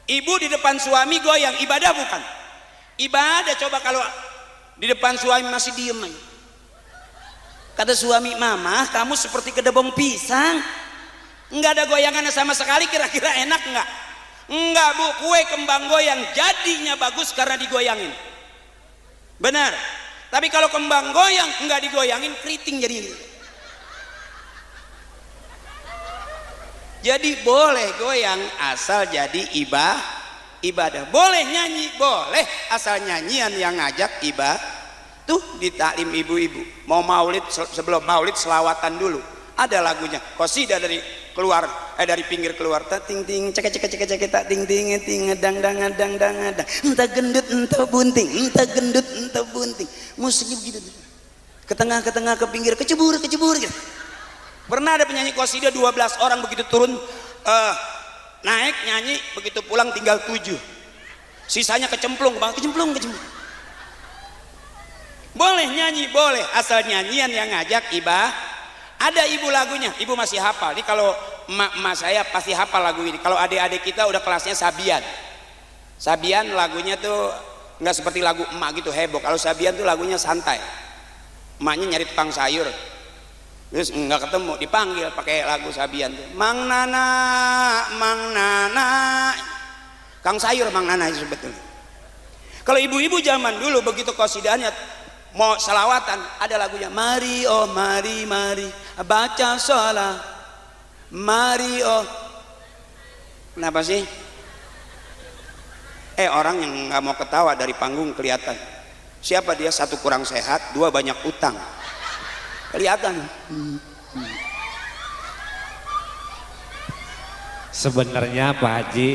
Ibu di depan suami goyang, ibadah bukan? Ibadah. Coba kalau di depan suami masih diem aja. Kata suami, mama kamu seperti kedebong pisang, nggak ada goyangannya sama sekali, kira-kira enak nggak? Enggak, Bu. Kue kembang goyang jadinya bagus karena digoyangin. Benar. Tapi kalau kembang goyang enggak digoyangin, keriting jadi. Jadi boleh goyang asal jadi ibadah. Boleh nyanyi, boleh asal nyanyian yang ngajak ibadah. Tuh di taklim ibu-ibu mau maulid, sebelum maulid selawatan dulu, ada lagunya qasidah dari keluar dari pinggir keluar, tak ting ting cek cek cek cek tak ting ting ting dang dang dang dang dang, entah gendut entah bunting, entah gendut entah bunting, musiknya begitu ke tengah ke pinggir kecebur gitu. Pernah ada penyanyi qasidah 12 orang, begitu turun naik nyanyi, begitu pulang tinggal 7, sisanya kecemplung. Boleh nyanyi, boleh asal nyanyian yang ngajak ibadah. Ada ibu lagunya, ibu masih hafal. Ini kalau emak saya pasti hafal lagu ini. Kalau adik-adik kita udah kelasnya Sabian. Sabian lagunya tuh nggak seperti lagu emak gitu heboh. Kalau Sabian tuh lagunya santai. Emaknya nyari tukang sayur, terus nggak ketemu, dipanggil pakai lagu Sabian tuh. Mang Nana, Kang sayur Mang Nana itu sebetulnya. Kalau ibu-ibu zaman dulu begitu qasidahnya mau selawatan, ada lagunya, mari oh mari baca sholat, mari oh. Kenapa sih? Orang yang nggak mau ketawa dari panggung kelihatan. Siapa dia? Satu kurang sehat, dua banyak utang, kelihatan. Sebenarnya Pak Haji,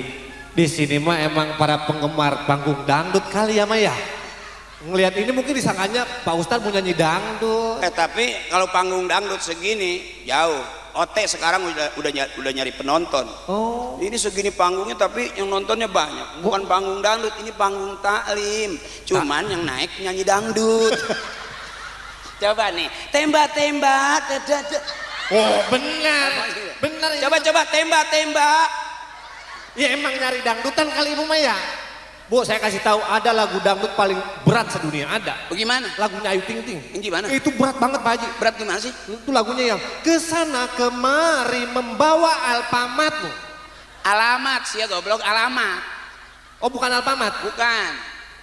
di sini mah emang para penggemar panggung dangdut kali ya Maya. Ngelihat ini mungkin disangkanya Pak Ustadz mau nyanyi dangdut. Tapi kalau panggung dangdut segini jauh. OT sekarang udah nyari penonton. Oh. Ini segini panggungnya tapi yang nontonnya banyak. Bukan panggung dangdut, ini panggung taklim. Cuman yang naik nyanyi dangdut. Coba nih, tembak. Oh benar. Coba tembak. Ya emang nyari dangdutan kali Ibu Maya. Bu, saya kasih tahu ada lagu dangdut paling berat sedunia ada. Bagaimana? Lagunya Ayu Ting Ting. Gimana? Itu berat banget Pak Haji. Berat gimana sih? Itu lagunya yang kesana kemari membawa alpamatmu. Alamat sih ya goblok, alamat. Oh bukan alpamat? Bukan.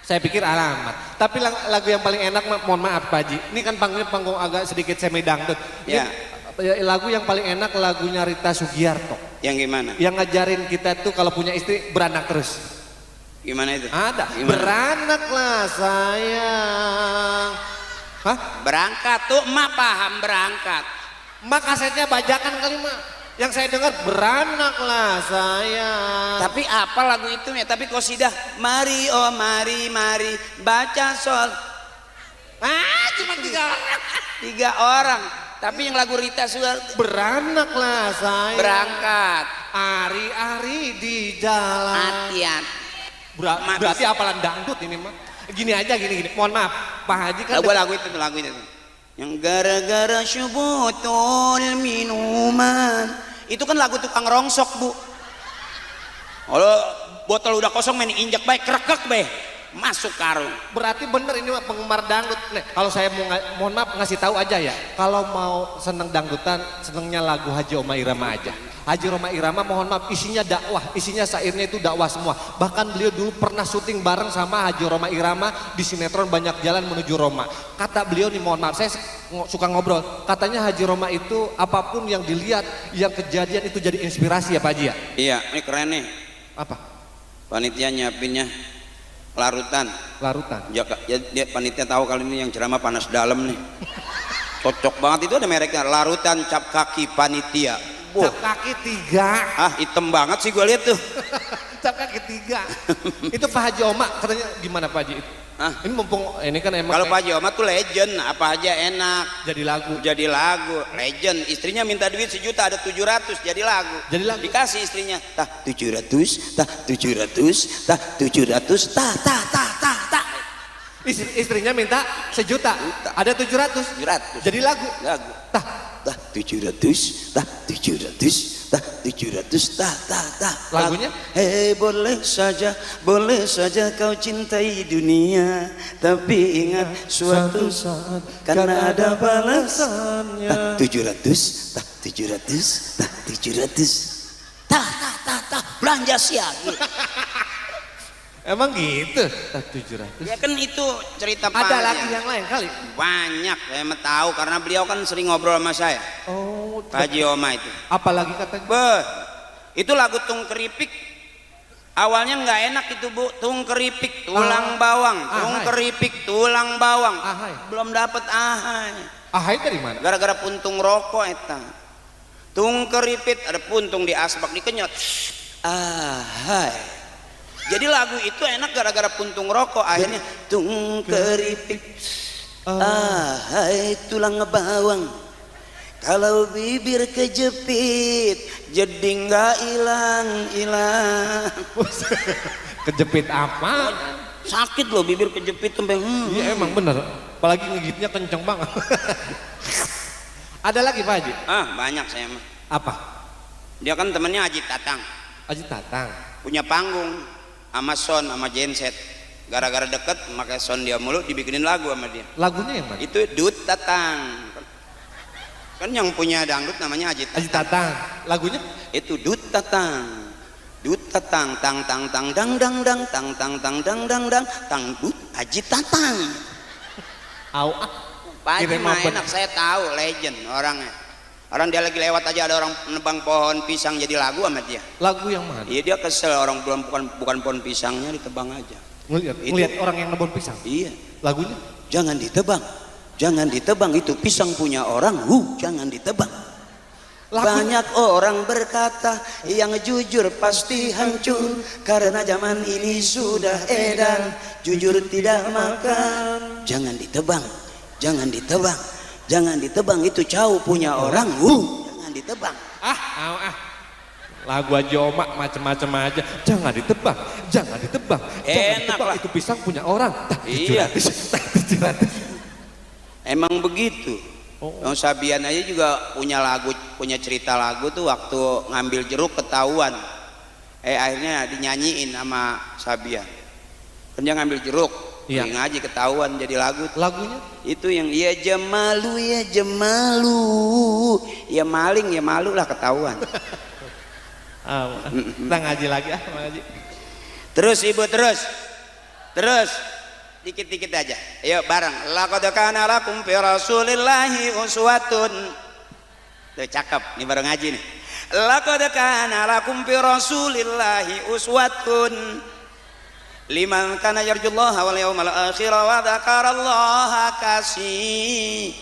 Saya pikir alamat. Tapi lagu yang paling enak, mohon maaf Pak Haji. Ini kan panggung agak sedikit semi dangdut. Ya. Lagu yang paling enak lagunya Rita Sugiarto. Yang gimana? Yang ngajarin kita tuh kalau punya istri beranak terus. Gimana itu? Ada. Gimana? Beranaklah sayang. Hah? Berangkat tuh emak paham berangkat. Emak kasetnya bajakan kali Mak. Yang saya dengar beranaklah sayang. Tapi apa lagu itu ya? Tapi qasidah mari oh mari baca sol. Cuma 3 orang. 3 orang. Tapi yang lagu Rita Sugiarto beranaklah sayang. Berangkat. Ari-ari di jalan. Hati-hati. Berarti apalan dangdut ini mah. Gini aja gini. Mohon maaf, Pak Haji kan lagu itu. Yang gara-gara syubutul minuman. Itu kan lagu tukang rongsok, Bu. Kalau botol udah kosong main injak baik kerekek baik. Masuk karung. Berarti bener ini mah penggemar dangdut. Nih, kalau saya mohon maaf ngasih tahu aja ya. Kalau mau seneng dangdutan, senengnya lagu Haji Roma Irama aja. Haji Roma Irama mohon maaf isinya dakwah, isinya syairnya itu dakwah semua. Bahkan beliau dulu pernah syuting bareng sama Haji Roma Irama di sinetron Banyak Jalan Menuju Roma. Kata beliau nih mohon maaf, saya suka ngobrol. Katanya Haji Roma itu apapun yang dilihat, yang kejadian itu jadi inspirasi ya Pak Haji ya? Iya, ini keren nih. Apa? Panitia nyiapinnya larutan. Dia panitia tahu kali ini yang ceramah panas dalam nih. Cocok banget, itu ada mereknya, larutan cap kaki panitia. Cap kaki 3. Hitam banget sih gue lihat tuh. Cap kaki 3. Itu Pak Haji Oma katanya gimana Pak Haji itu? Ini mumpung ini kan emang kalau Pak Haji Oma tuh legend, apa aja enak. Jadi lagu legend. Istrinya minta duit 1 juta, ada 700 jadi lagu. Dikasih istrinya, tah 700, tah 700, tah 700, tah. Istrinya minta 1 juta, ada 700 jadi lagu. Tah 700, tah 700, tah 700, tah. Lagunya? Boleh saja kau cintai dunia, tapi ingat suatu saat karena ada balasannya. Tah 700, tah 700, tah 700, tah belanja siang. Emang gitu? 700. Ya kan itu cerita Ada panjang. lagi yang lain kali? Banyak, saya mah tahu karena beliau kan sering ngobrol sama saya. Oh, Pak Haji Oma itu. apalagi katanya? Beh, itu lagu Tung Keripik. Awalnya nggak enak itu Bu, tung keripik, tulang bawang, tung Ahai. keripik, tulang bawang. Ahai. Belum dapat ahai. Ahai dari mana? Gara-gara puntung rokok eta. Tung keripit ada puntung di asbak dikenyot. Ahai. Jadi lagu itu enak gara-gara puntung rokok. Akhirnya tung keripik, ahai tulang bawang. Kalau bibir kejepit, jadi nggak hilang. Kejepit apa? Sakit loh bibir kejepit sampai. Iya emang bener. Apalagi ngegigitnya kenceng banget. Ada lagi Pak Haji? Banyak saya mah. Apa? Dia kan temennya Haji Tatang, Haji Tatang. punya panggung sama son sama genset. Gara-gara deket pakai son dia mulu, dibikinin lagu sama dia. Lagunya yang mana? Itu Dut Tatang. Kan yang punya dangdut namanya Haji Tatang. Haji Tatang. Lagunya? Itu Dut Tatang. Dut Tatang tang tang tang dang dang dang tang tang tang dang dang dang tang Dut Haji Tatang. Au Pak Haji Kirim mah apa? enak, saya tahu legend orangnya. Orang dia lagi lewat aja ada orang nebang pohon pisang jadi lagu sama dia. Lagu yang mana? Iya dia kesel orang bukan pohon pisangnya ditebang aja. Ngelihat orang yang nebon pisang. Iya. Lagunya? Jangan ditebang. Jangan ditebang, itu pisang punya orang. Jangan ditebang. Banyak orang berkata yang jujur pasti hancur, karena zaman ini sudah edan jujur tidak makan. Jangan ditebang. Jangan ditebang. Jangan ditebang, itu jauh punya orang. Jangan ditebang. Lagu Haji Oma macem-macem aja. Jangan ditebang, jangan ditebang. Jangan Enak ditebang, lah. itu pisang punya orang. Iya. 700. Emang begitu. Yang Sabian aja juga punya lagu, punya cerita lagu tuh waktu ngambil jeruk ketahuan. Akhirnya dinyanyiin sama Sabian. Kan dia ngambil jeruk, iya. ngaji ketahuan jadi lagu. Lagunya? Itu yang ya jemalu ya jemalu, ya maling ya malu lah ketahuan. Kita ngaji lagi Pak Haji. Terus ibu terus dikit-dikit aja. Ayo bareng. Laqad kana lakum fi rasulillahi uswatun. Tuh cakep, ini baru ngaji nih. Laqad kana lakum fi rasulillahi uswatun liman kana yarjullaha wal yawmal akhir wa dzakarallaha katsir.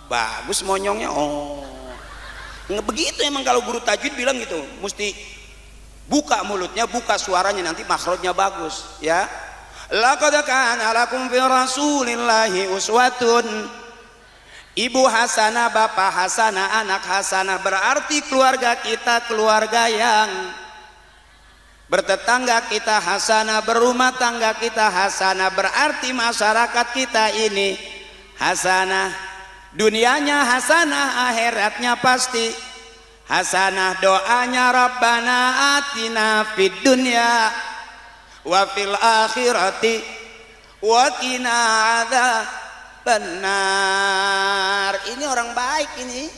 Bagus monyongnya. Begitu emang kalau guru tajwid bilang gitu, mesti buka mulutnya, buka suaranya, nanti makhrajnya bagus, ya. Laqad kana lakum fi rasulillahi uswatun. Ibu hasanah, bapak hasanah, anak hasanah, berarti keluarga kita keluarga yang bertetangga kita hasanah, berumah tangga kita hasanah, berarti masyarakat kita ini hasanah. Dunianya hasanah, akhiratnya pasti hasanah. Doanya Rabbana atina fid dunya wa fil akhirati wa qina adzabannar. Ini orang baik ini.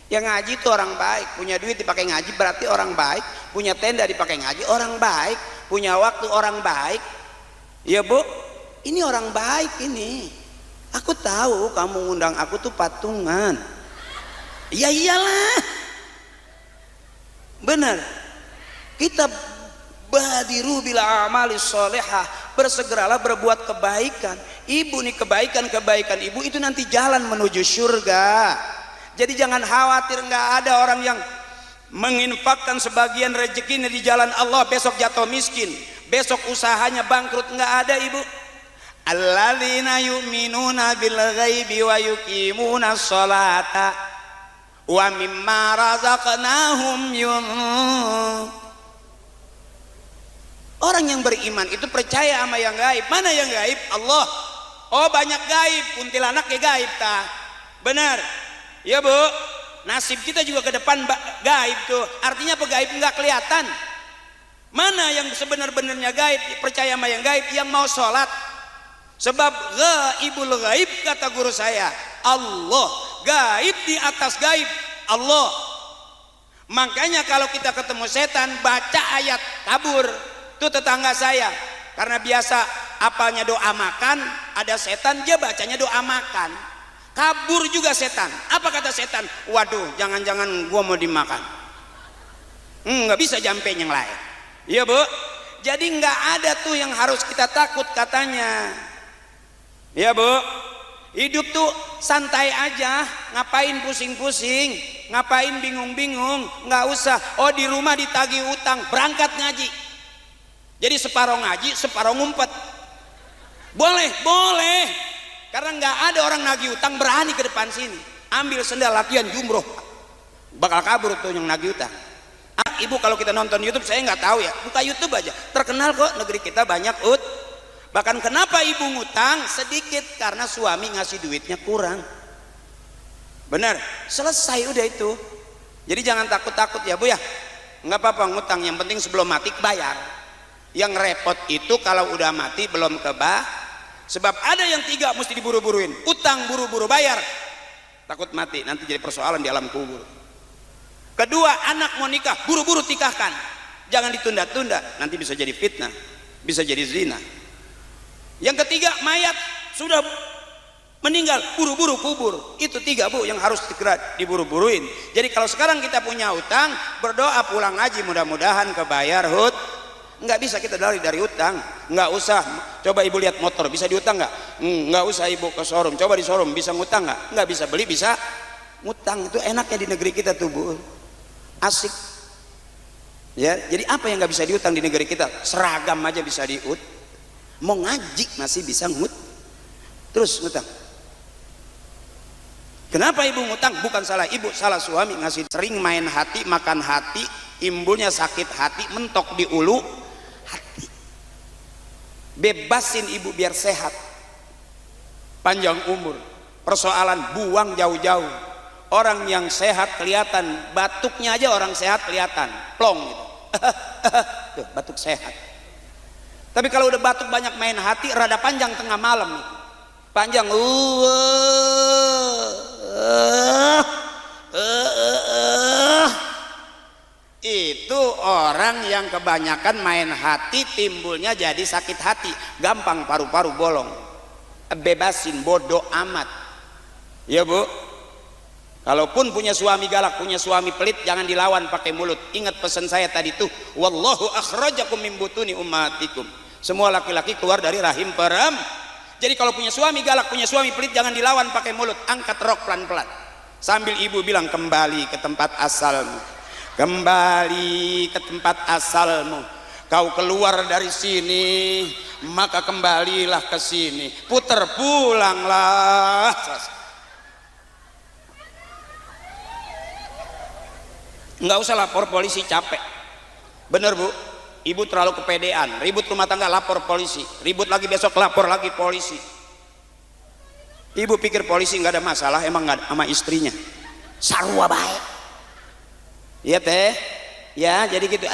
Yang ngaji itu orang baik, punya duit dipakai ngaji berarti orang baik, punya tenda dipakai ngaji orang baik, punya waktu orang baik. Ya Bu, ini orang baik ini. Aku tahu kamu ngundang aku tuh patungan. Ya iyalah. Benar. Kita badiru bila amali sholihah, bersegeralah berbuat kebaikan. Ibu nih kebaikan ibu itu nanti jalan menuju surga. Jadi jangan khawatir, nggak ada orang yang menginfakkan sebagian rezekinya di jalan Allah besok jatuh miskin, besok usahanya bangkrut, nggak ada ibu. Alladzina yu'minuna bil ghaibi wa yuqimuna sholata wa mimma razaqnahum Orang yang beriman itu percaya sama yang gaib. Mana yang gaib? Allah. Oh banyak gaib, kuntilanak ya gaib tah. Benar. Ya Bu, nasib kita juga ke depan gaib tuh. Artinya apa gaib nggak kelihatan. Mana yang sebenar-benarnya gaib? Percaya sama yang gaib, yang mau sholat. Sebab gaibul gaib kata guru saya, Allah. Gaib di atas gaib, Allah. Makanya kalau kita ketemu setan, baca ayat tabur. Itu tetangga saya. karena biasa apalnya doa makan, ada setan dia bacanya doa makan, kabur juga setan. Apa kata setan? Waduh, jangan-jangan gua mau dimakan. Nggak bisa jampe yang lain. Iya bu, jadi nggak ada tuh yang harus kita takut katanya. Iya bu, hidup tuh santai aja, ngapain pusing-pusing, ngapain bingung-bingung, nggak usah. Oh di rumah ditagih utang, berangkat ngaji. Jadi separuh ngaji, separuh ngumpet. Boleh, boleh. Karena nggak ada orang nagih utang berani ke depan sini. Ambil sendal latihan jumroh, bakal kabur tuh yang nagih utang. Ibu kalau kita nonton YouTube, saya nggak tahu ya, buka YouTube aja, terkenal kok negeri kita banyak Bahkan kenapa ibu ngutang sedikit? Karena suami ngasih duitnya kurang. Benar, selesai udah itu. Jadi jangan takut-takut ya bu ya. Nggak apa-apa ngutang, yang penting sebelum mati bayar. Yang repot itu kalau udah mati belum sebab ada yang 3 mesti diburu-buruin. Utang buru-buru bayar, takut mati, nanti jadi persoalan di alam kubur. Kedua, anak mau nikah buru-buru tikahkan, jangan ditunda-tunda, nanti bisa jadi fitnah, bisa jadi zina. Yang ketiga, mayat sudah meninggal buru-buru kubur. Itu 3 bu yang harus segera diburu-buruin. Jadi kalau sekarang kita punya utang, berdoa pulang ngaji mudah-mudahan kebayar nggak bisa kita dari utang. Nggak usah. Coba ibu lihat motor bisa diutang nggak? Nggak usah ibu ke showroom, coba di showroom bisa ngutang nggak bisa beli, bisa ngutang. Itu enaknya di negeri kita tuh bu, asik ya. Jadi apa yang nggak bisa diutang di negeri kita? Seragam aja bisa mau ngaji masih bisa terus ngutang. Kenapa ibu ngutang? Bukan salah ibu, salah suami ngasih. Sering main hati, makan hati, timbulnya sakit hati, mentok di ulu hati. Bebasin ibu biar sehat, panjang umur. Persoalan buang jauh-jauh. Orang yang sehat kelihatan, batuknya aja orang sehat kelihatan, plong gitu. Tuh, batuk sehat. Tapi kalau udah batuk banyak main hati, rada panjang tengah malam nih. Panjang, itu orang yang kebanyakan main hati, timbulnya jadi sakit hati, gampang paru-paru bolong. Bebasin, bodoh amat ya bu. Kalaupun punya suami galak, punya suami pelit, jangan dilawan pakai mulut. Ingat pesan saya tadi tuh, wallahu akhrajakum min butuni ummatikum. Semua laki-laki keluar dari rahim Jadi kalau punya suami galak, punya suami pelit, jangan dilawan pakai mulut. Angkat rok pelan-pelan sambil ibu bilang, kembali ke tempat asalmu, kembali ke tempat asalmu. Kau keluar dari sini, maka kembalilah ke sini. Puter pulanglah. Nggak usah lapor polisi, capek. Bener bu, ibu terlalu kepedean. Ribut rumah tangga lapor polisi, ribut lagi besok lapor lagi polisi. Ibu pikir polisi nggak ada masalah, emang nggak sama istrinya. Sarua baik. Iya teh, ya jadi gitu.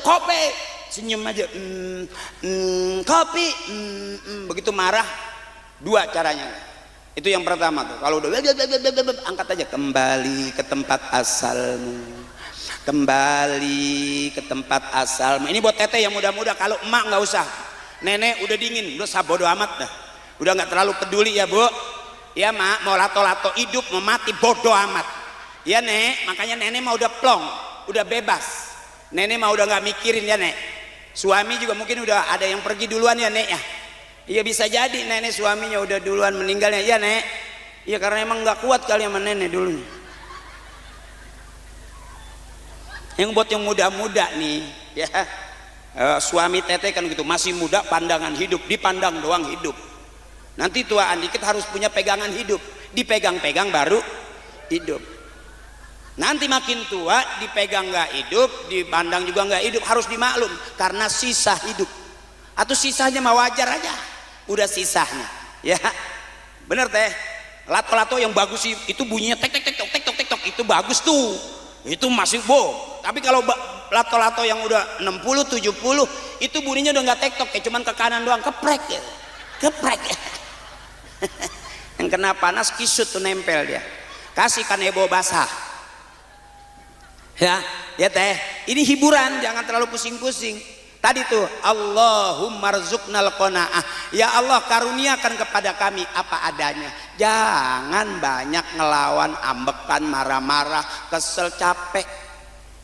Kopi, senyum aja. Kopi, begitu marah. 2 caranya. Itu yang pertama tuh. Kalau udah angkat aja, kembali ke tempat asalmu. Kembali ke tempat asalmu. Ini buat teteh yang muda-muda. Kalau emak nggak usah, nenek udah dingin, udah sabodo amat dah, udah nggak terlalu peduli ya bu. Ya mak, mau lato-lato hidup, mau mati bodoh amat ya nek. Makanya nenek mah udah plong, udah bebas. Nenek mah udah nggak mikirin ya nek. Suami juga mungkin udah ada yang pergi duluan ya nek ya. Iya bisa jadi nenek suaminya udah duluan meninggalnya ya nek. Iya karena emang nggak kuat kali sama nenek dulunya. Yang buat yang muda-muda nih ya, suami teteh kan gitu, masih muda, pandangan hidup, dipandang doang hidup. Nanti tuaan dikit harus punya pegangan hidup, dipegang-pegang baru hidup. Nanti makin tua dipegang nggak hidup, dipandang juga nggak hidup, harus dimaklum karena sisa hidup. Atau sisanya mah wajar aja, udah sisanya ya. Bener teh, lato-lato yang bagus sih itu bunyinya tek tek tek tek tek tek tek, itu bagus tuh, itu masih Tapi kalau lato-lato yang udah 60 70 itu bunyinya udah nggak tektok, kayak cuman ke kanan doang, keprek ya, keprek ya. Yang kena panas kisut tuh nempel dia. Kasih kanebo basah ya, ya teh. Ini hiburan, jangan terlalu pusing-pusing. Tadi tuh Allahumma rzuqnal qanaah. Ya Allah karuniakan kepada kami apa adanya. Jangan banyak ngelawan, ambekan, marah-marah, kesel, capek.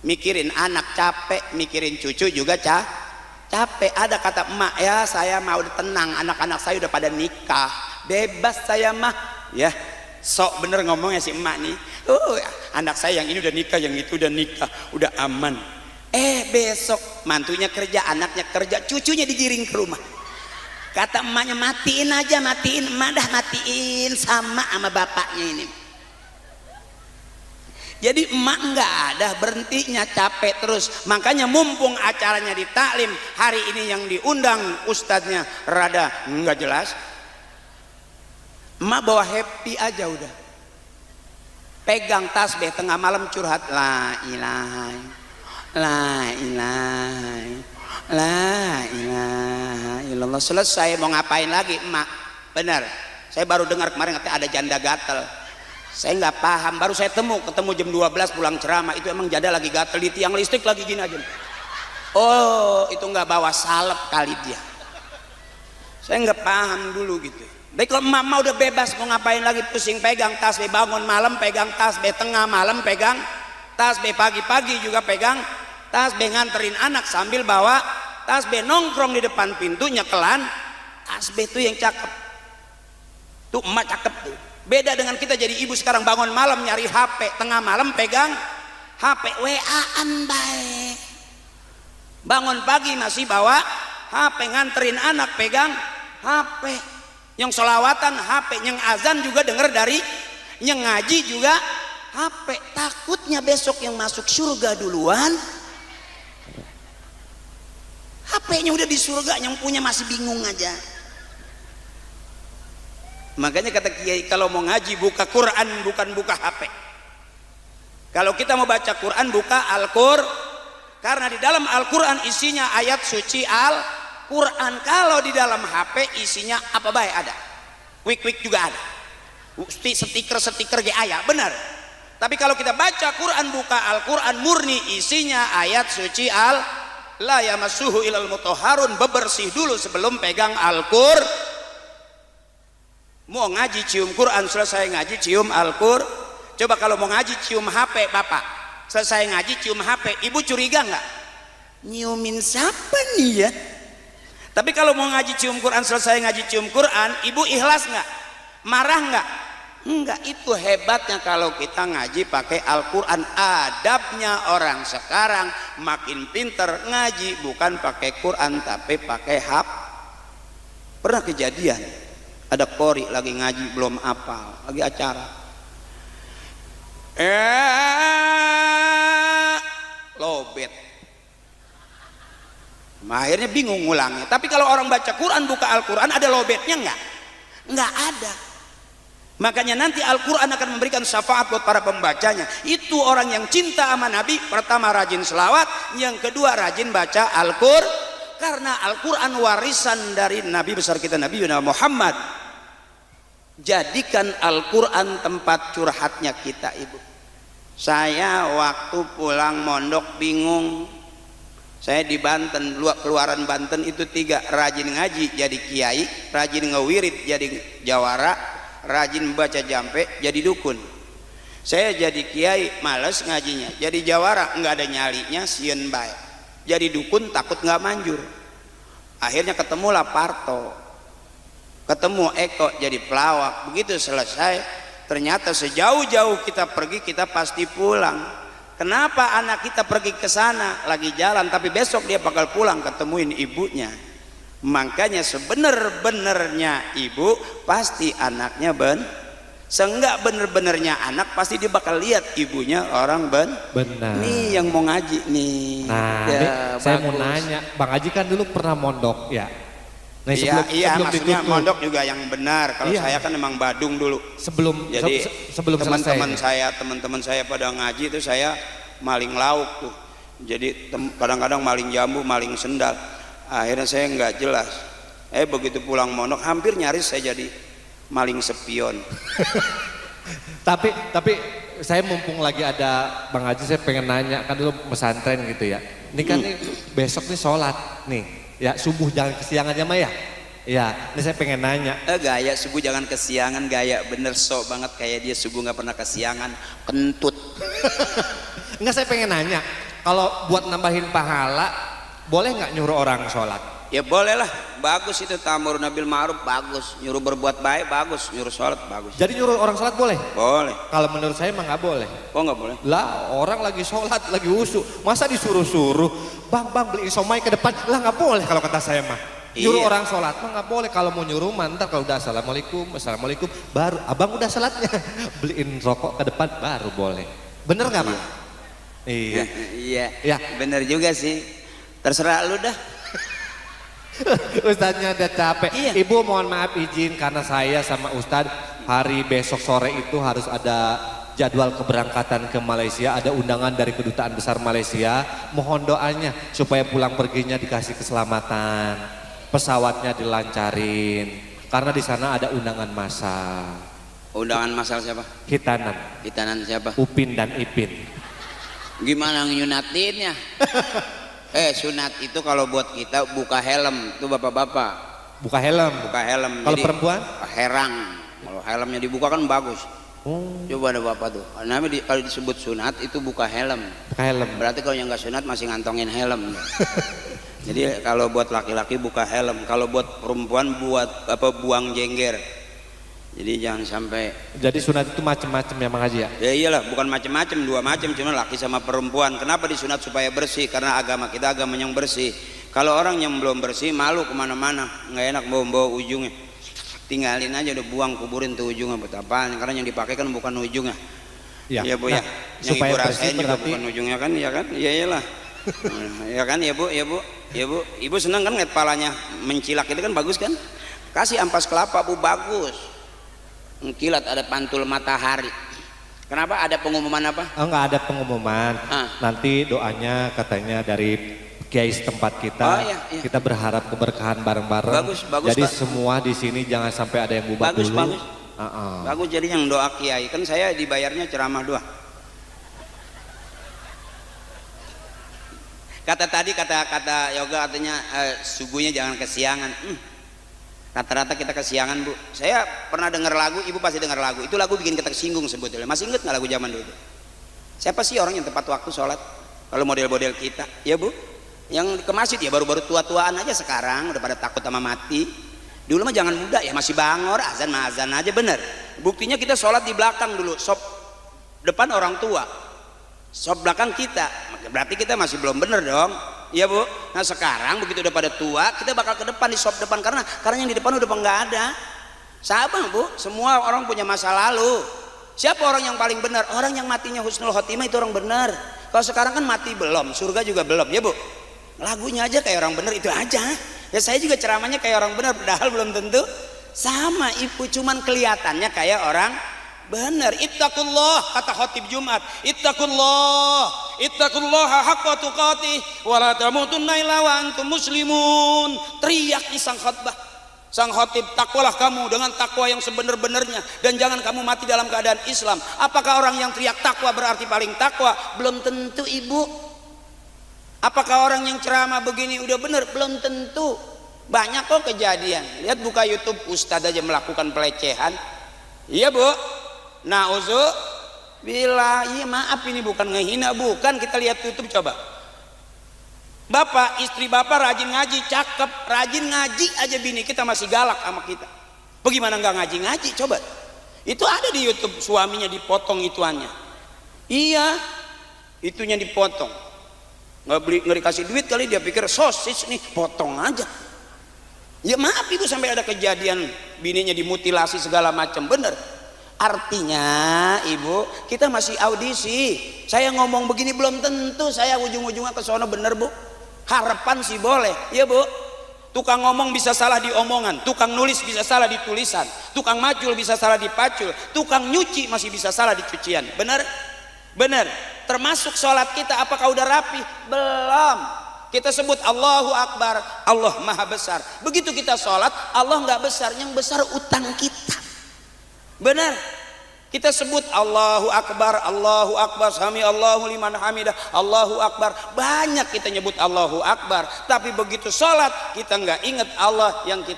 Mikirin anak capek, mikirin cucu juga capek. Ada kata emak, ya saya mau udah tenang, anak-anak saya udah pada nikah, bebas saya mah. Ya sok bener ngomongnya si emak nih. Anak saya yang ini udah nikah, yang itu udah nikah, udah aman. Besok mantunya kerja, anaknya kerja, cucunya digiring ke rumah. Kata emaknya, matiin aja, matiin. Emak dah matiin sama bapaknya ini. Jadi emak nggak ada berhentinya, capek terus. Makanya mumpung acaranya di taklim, hari ini yang diundang ustadznya rada nggak jelas, emak bawa happy aja udah. Pegang tasbih tengah malam curhat, la ilaha illallah. Selesai mau ngapain lagi emak? Benar, saya baru dengar kemarin katanya ada janda gatel. Saya nggak paham, baru saya ketemu jam 12 pulang ceramah, itu emang janda lagi gatel di tiang listrik lagi gini aja. Oh itu nggak bawa salep kali dia. Saya nggak paham dulu gitu. Baik kalau mama udah bebas mau ngapain lagi, pusing pegang tasbih, bangun malam pegang tasbih, tengah malam pegang tasbih, pagi-pagi juga pegang tasbih, nganterin anak sambil bawa tasbih, nongkrong di depan pintu nyekelan tasbih. Tuh yang cakep tuh, emak cakep tuh. Beda dengan kita jadi ibu sekarang, bangun malam nyari HP, tengah malam pegang HP, WA-an baik, bangun pagi masih bawa HP, nganterin anak pegang HP, yang sholawatan HP, yang azan juga denger dari, yang ngaji juga HP. Takutnya besok yang masuk surga duluan, HP-nya udah di surga, yang punya masih bingung aja. Makanya kata kiai, kalau mau ngaji buka Quran, bukan buka HP. Kalau kita mau baca Quran buka Al-Qur'an, karena di dalam Al-Quran isinya ayat suci Al-Quran. Kalau di dalam HP isinya apa baik ada, wik-wik juga ada, stiker-stiker ayat, benar. Tapi kalau kita baca Quran buka Al-Quran murni, isinya ayat suci la yamassuhu ilal mutahharun, bebersih dulu sebelum pegang Al-Qur'an. Mau ngaji cium Quran, selesai ngaji cium Al-Qur'an. Coba kalau mau ngaji cium HP bapak, selesai ngaji cium HP, ibu curiga nggak? Nyiumin siapa nih ya? Tapi kalau mau ngaji cium Quran, selesai ngaji cium Quran, ibu ikhlas nggak? Marah nggak? Enggak. Itu hebatnya kalau kita ngaji pakai Al-Quran. Adabnya orang sekarang makin pinter ngaji, bukan pakai Quran tapi pakai HP. Pernah kejadian ada qori lagi ngaji belum hafal, lagi acara, lobet, akhirnya bingung ngulangnya. Tapi kalau orang baca Quran buka Al-Quran ada lobetnya nggak ada. Makanya nanti Al-Quran akan memberikan syafaat buat para pembacanya. Itu orang yang cinta sama Nabi, pertama rajin selawat, yang kedua rajin baca Al-Quran. Karena Al-Quran warisan dari Nabi besar kita Nabi Muhammad. Jadikan Al-Quran tempat curhatnya kita ibu. Saya waktu pulang mondok bingung. Saya di Banten, keluaran Banten itu 3, rajin ngaji jadi kiai, rajin ngewirid jadi jawara, rajin baca jampe jadi dukun. Saya jadi kiai males ngajinya, jadi jawara nggak ada nyalinya, sieun bae. Jadi dukun takut nggak manjur. Akhirnya ketemulah Parto, ketemu Eko jadi pelawak. Begitu selesai, ternyata sejauh-jauh kita pergi kita pasti pulang. Kenapa anak kita pergi ke sana lagi jalan, tapi besok dia bakal pulang ketemuin ibunya. Makanya sebenar-benarnya ibu pasti anaknya seenggak bener-benernya anak pasti dia bakal lihat ibunya orang benar. Nih yang mau ngaji nih. Nah, ya, saya mau nanya, Bang Haji kan dulu pernah mondok ya. Nah, iya, maksudnya ditutup. Mondok juga yang benar. Kalau saya kan emang badung dulu. Jadi sebelum teman-teman saya pada ngaji itu saya maling lauk tuh. Jadi kadang-kadang maling jambu, maling sendal. Akhirnya saya nggak jelas. Begitu pulang mondok hampir nyaris saya jadi maling spion. tapi saya mumpung lagi ada Bang Haji, saya pengen nanya, kan dulu pesantren gitu ya. Ini kan nih besok nih sholat nih, ya subuh jangan kesiangan ya Mah ya. Ya, ini saya pengen nanya. Gaya subuh jangan kesiangan, gaya bener sok banget kayak dia subuh nggak pernah kesiangan, kentut. Enggak, saya pengen nanya, kalau buat nambahin pahala, boleh nggak nyuruh orang sholat? Ya boleh lah, bagus itu ta'muruna bil ma'ruf, bagus. Nyuruh berbuat baik, bagus. Nyuruh sholat, bagus. Jadi nyuruh orang sholat boleh? Boleh. Kalau menurut saya emang nggak boleh. Oh nggak boleh? Lah orang lagi sholat, lagi wusu, masa disuruh-suruh, bang beliin somai ke depan, lah nggak boleh kalau kata saya mah. Nyuruh Iya. orang sholat mah nggak boleh. Kalau mau nyuruh mantar, kalau udah assalamualaikum baru abang udah sholatnya beliin rokok ke depan baru boleh. Bener nggak Mak? Iya. Iya. Ya. Bener juga sih. Terserah lu dah. Ustadznya udah capek. Iya. Ibu mohon maaf izin karena saya sama Ustadz hari besok sore itu harus ada jadwal keberangkatan ke Malaysia, ada undangan dari Kedutaan Besar Malaysia. Mohon doanya supaya pulang perginya dikasih keselamatan, pesawatnya dilancarin karena di sana ada undangan massal. Undangan masal siapa? Hitanan, Hitanan siapa? Upin dan Ipin. Gimana nyunatinnya? Sunat itu kalau buat kita buka helm, itu bapak-bapak. Buka helm. Buka helm. Kalau Jadi, perempuan? herang. Kalau helmnya dibuka kan bagus. Oh, Coba ada bapak tuh. Namanya kalau disebut sunat itu buka helm. buka helm. Berarti kalau yang nggak sunat masih ngantongin helm. Jadi kalau buat laki-laki buka helm, kalau buat perempuan buat apa buang jengger. Jadi jangan sampai. Jadi sunat itu macam-macam ya Mang Haji ya? Ya iyalah, bukan macam-macam, dua macam, cuma laki sama perempuan. Kenapa disunat supaya bersih? Karena agama kita agama yang bersih. Kalau orang yang belum bersih malu kemana-mana, nggak enak bawa ujungnya. Tinggalin aja, udah buang, kuburin tuh ujungnya. Buat apaan? Karena yang dipakai kan bukan ujungnya. Iya Bu Nah, ya. Yang supaya ibu bersih rasain juga berarti bukan ujungnya kan, ya kan? Iya iyalah. Ya kan, ya Bu, ya Bu, ya Bu. Ibu senang kan ngeliat palanya mencilak itu kan bagus kan? Kasih ampas kelapa Bu, bagus. Kilat ada pantul matahari. Kenapa ada pengumuman apa? Oh, nggak ada pengumuman. Ah. Nanti doanya katanya dari kiai setempat kita. Oh, iya, iya. Kita berharap keberkahan bareng-bareng. Bagus, bagus, Jadi Pak. semua di sini jangan sampai ada yang bubar Bagus, dulu. bagus. Uh-uh. Bagus jadi yang doa kiai. Kan saya dibayarnya ceramah doa. Kata yoga katanya subuhnya jangan kesiangan. Rata-rata kita kesiangan Bu. Saya pernah dengar lagu, ibu pasti dengar lagu. Itu lagu bikin kita kesinggung sebetulnya. Masih inget nggak lagu zaman dulu? Siapa sih orang yang tepat waktu sholat? Kalau model-model kita, ya Bu. Yang ke masjid ya baru-baru tua-tuaan aja sekarang udah pada takut sama mati. Dulu mah jangan muda ya masih bangor, azan aja bener. Buktinya kita sholat di belakang dulu, sop depan orang tua, sop belakang kita. Berarti kita masih belum bener dong. Iya Bu. Nah sekarang begitu udah pada tua, kita bakal ke depan di sop depan karena yang di depan udah nggak ada. Sabar Bu, semua orang punya masa lalu. Siapa orang yang paling benar? Orang yang matinya husnul khotimah itu orang benar. Kalau sekarang kan mati belum, surga juga belum, ya Bu. Lagunya aja kayak orang benar itu aja. Ya saya juga ceramahnya kayak orang benar, padahal belum tentu sama Ibu, cuman kelihatannya kayak orang benar. Ittaqullah kata khotib Jumat. Ittaqullaha haqqa tuqatih wa la tamutunna illa wa antum muslimun. Teriak di sang khotbah. Sang khotib, takwalah kamu dengan takwa yang sebenar-benarnya dan jangan kamu mati dalam keadaan Islam. Apakah orang yang teriak takwa berarti paling takwa? Belum tentu Ibu. Apakah orang yang ceramah begini udah benar? Belum tentu. Banyak kok kejadian. Lihat buka YouTube, ustadz aja melakukan pelecehan. Iya Bu. Na'udzubillah. Iya maaf ini bukan ngehina, bukan. Kita lihat YouTube coba. Bapak, istri bapak rajin ngaji, cakep, rajin ngaji aja bini kita masih galak sama kita. Bagaimana nggak ngaji-ngaji? Coba. Itu ada di YouTube, suaminya dipotong ituannya. Iya, itunya dipotong. Nggak dikasih duit kali dia pikir sosis nih, potong aja. Ya maaf Ibu sampai ada kejadian bininya dimutilasi segala macam, bener. Artinya Ibu kita masih audisi. Saya ngomong begini belum tentu saya ujung-ujungnya ke sono, bener Bu. Harapan sih boleh, ya Bu. Tukang ngomong bisa salah di omongan, tukang nulis bisa salah di tulisan, tukang macul bisa salah di pacul, tukang nyuci masih bisa salah di cucian, bener? Bener. Termasuk sholat kita apakah udah rapi? Belum. Kita sebut Allahu Akbar, Allah Maha Besar. Begitu kita sholat, Allah nggak besar, yang besar utang kita. Benar. Kita sebut Allahu Akbar, sami Allahu liman hamidah, Allahu Akbar. Banyak kita nyebut Allahu Akbar, tapi begitu sholat kita nggak ingat Allah. Yang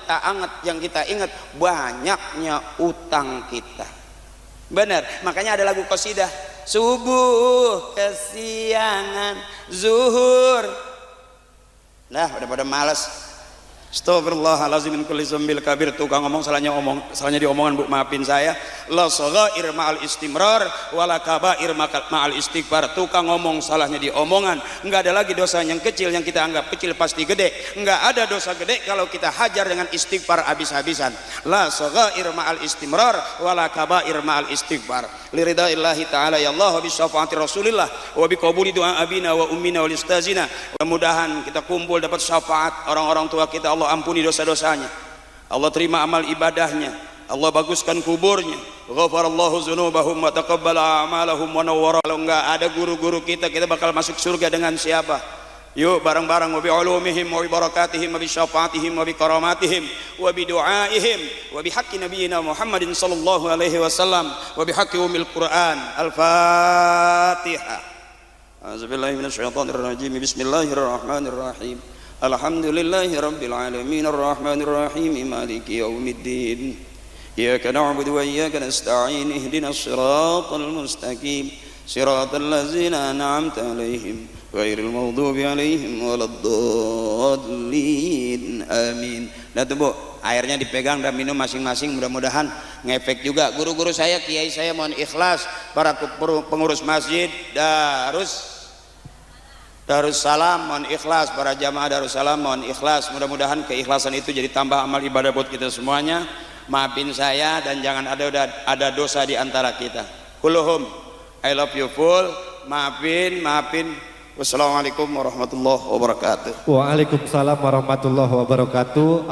kita ingat banyaknya utang kita. Benar, makanya ada lagu qasidah, subuh, kesiangan, zuhur. Nah, udah pada malas. Astagfirullahalazim min kulli zambil kabir. Tukang ngomong salahnya diomongan, Bu, maafin saya. La shaghair ma'al istimrar wala kabair ma'al istighfar. Tukang ngomong salahnya diomongan. Enggak ada lagi dosa yang kecil yang kita anggap kecil pasti gede. Enggak ada dosa gede kalau kita hajar dengan istighfar habis-habisan. La shaghair ma'al istimrar wala kabair ma'al istighfar. Liridaillahi ta'ala ya Allah wa bi syafaati Rasulillah wa bi qabuli du'a abina wa ummina wal istazina. Mudah-mudahan kita kumpul dapat syafaat orang-orang tua kita. Allah ampuni dosa-dosanya, Allah terima amal ibadahnya, Allah baguskan kuburnya. Ghafarallahu dzunubahum wa taqabbala a'malahum wa nawwara. Kalau enggak ada guru-guru kita bakal masuk surga dengan siapa? Yuk bareng-bareng, wa bi ulumihim wa bi barakatihim wa bi syafaatihim wa bi karamatihim wa bi du'aihim wa bi haqqi nabiyyina Muhammadin sallallahu alaihi wasallam wa bi haqqi umil Qur'an. Al-Fatihah. A'udzubillahi minasyaitonir rajim. Bismillahirrahmanirrahim. Alhamdulillahi rabbil alamin arrahmanir rahim maliki yaumiddin iyyaka na'budu wa iyyaka nasta'in ihdinas siratal mustaqim siratal ladzina an'amta 'alaihim ghairil maghdubi 'alaihim waladdallin amin. Nah tuh Bu, airnya dipegang dan minum masing-masing, mudah-mudahan ngefek juga. Guru-guru saya, kiai saya mohon ikhlas, para pengurus masjid Darussalam mohon ikhlas, para jamaah Darussalam mohon ikhlas. Mudah-mudahan keikhlasan itu jadi tambah amal ibadah buat kita semuanya. Maafin saya dan jangan ada dosa di antara kita. Kulluhum I love you full. Maafin. Wassalamualaikum warahmatullahi wabarakatuh. Waalaikumsalam warahmatullahi wabarakatuh.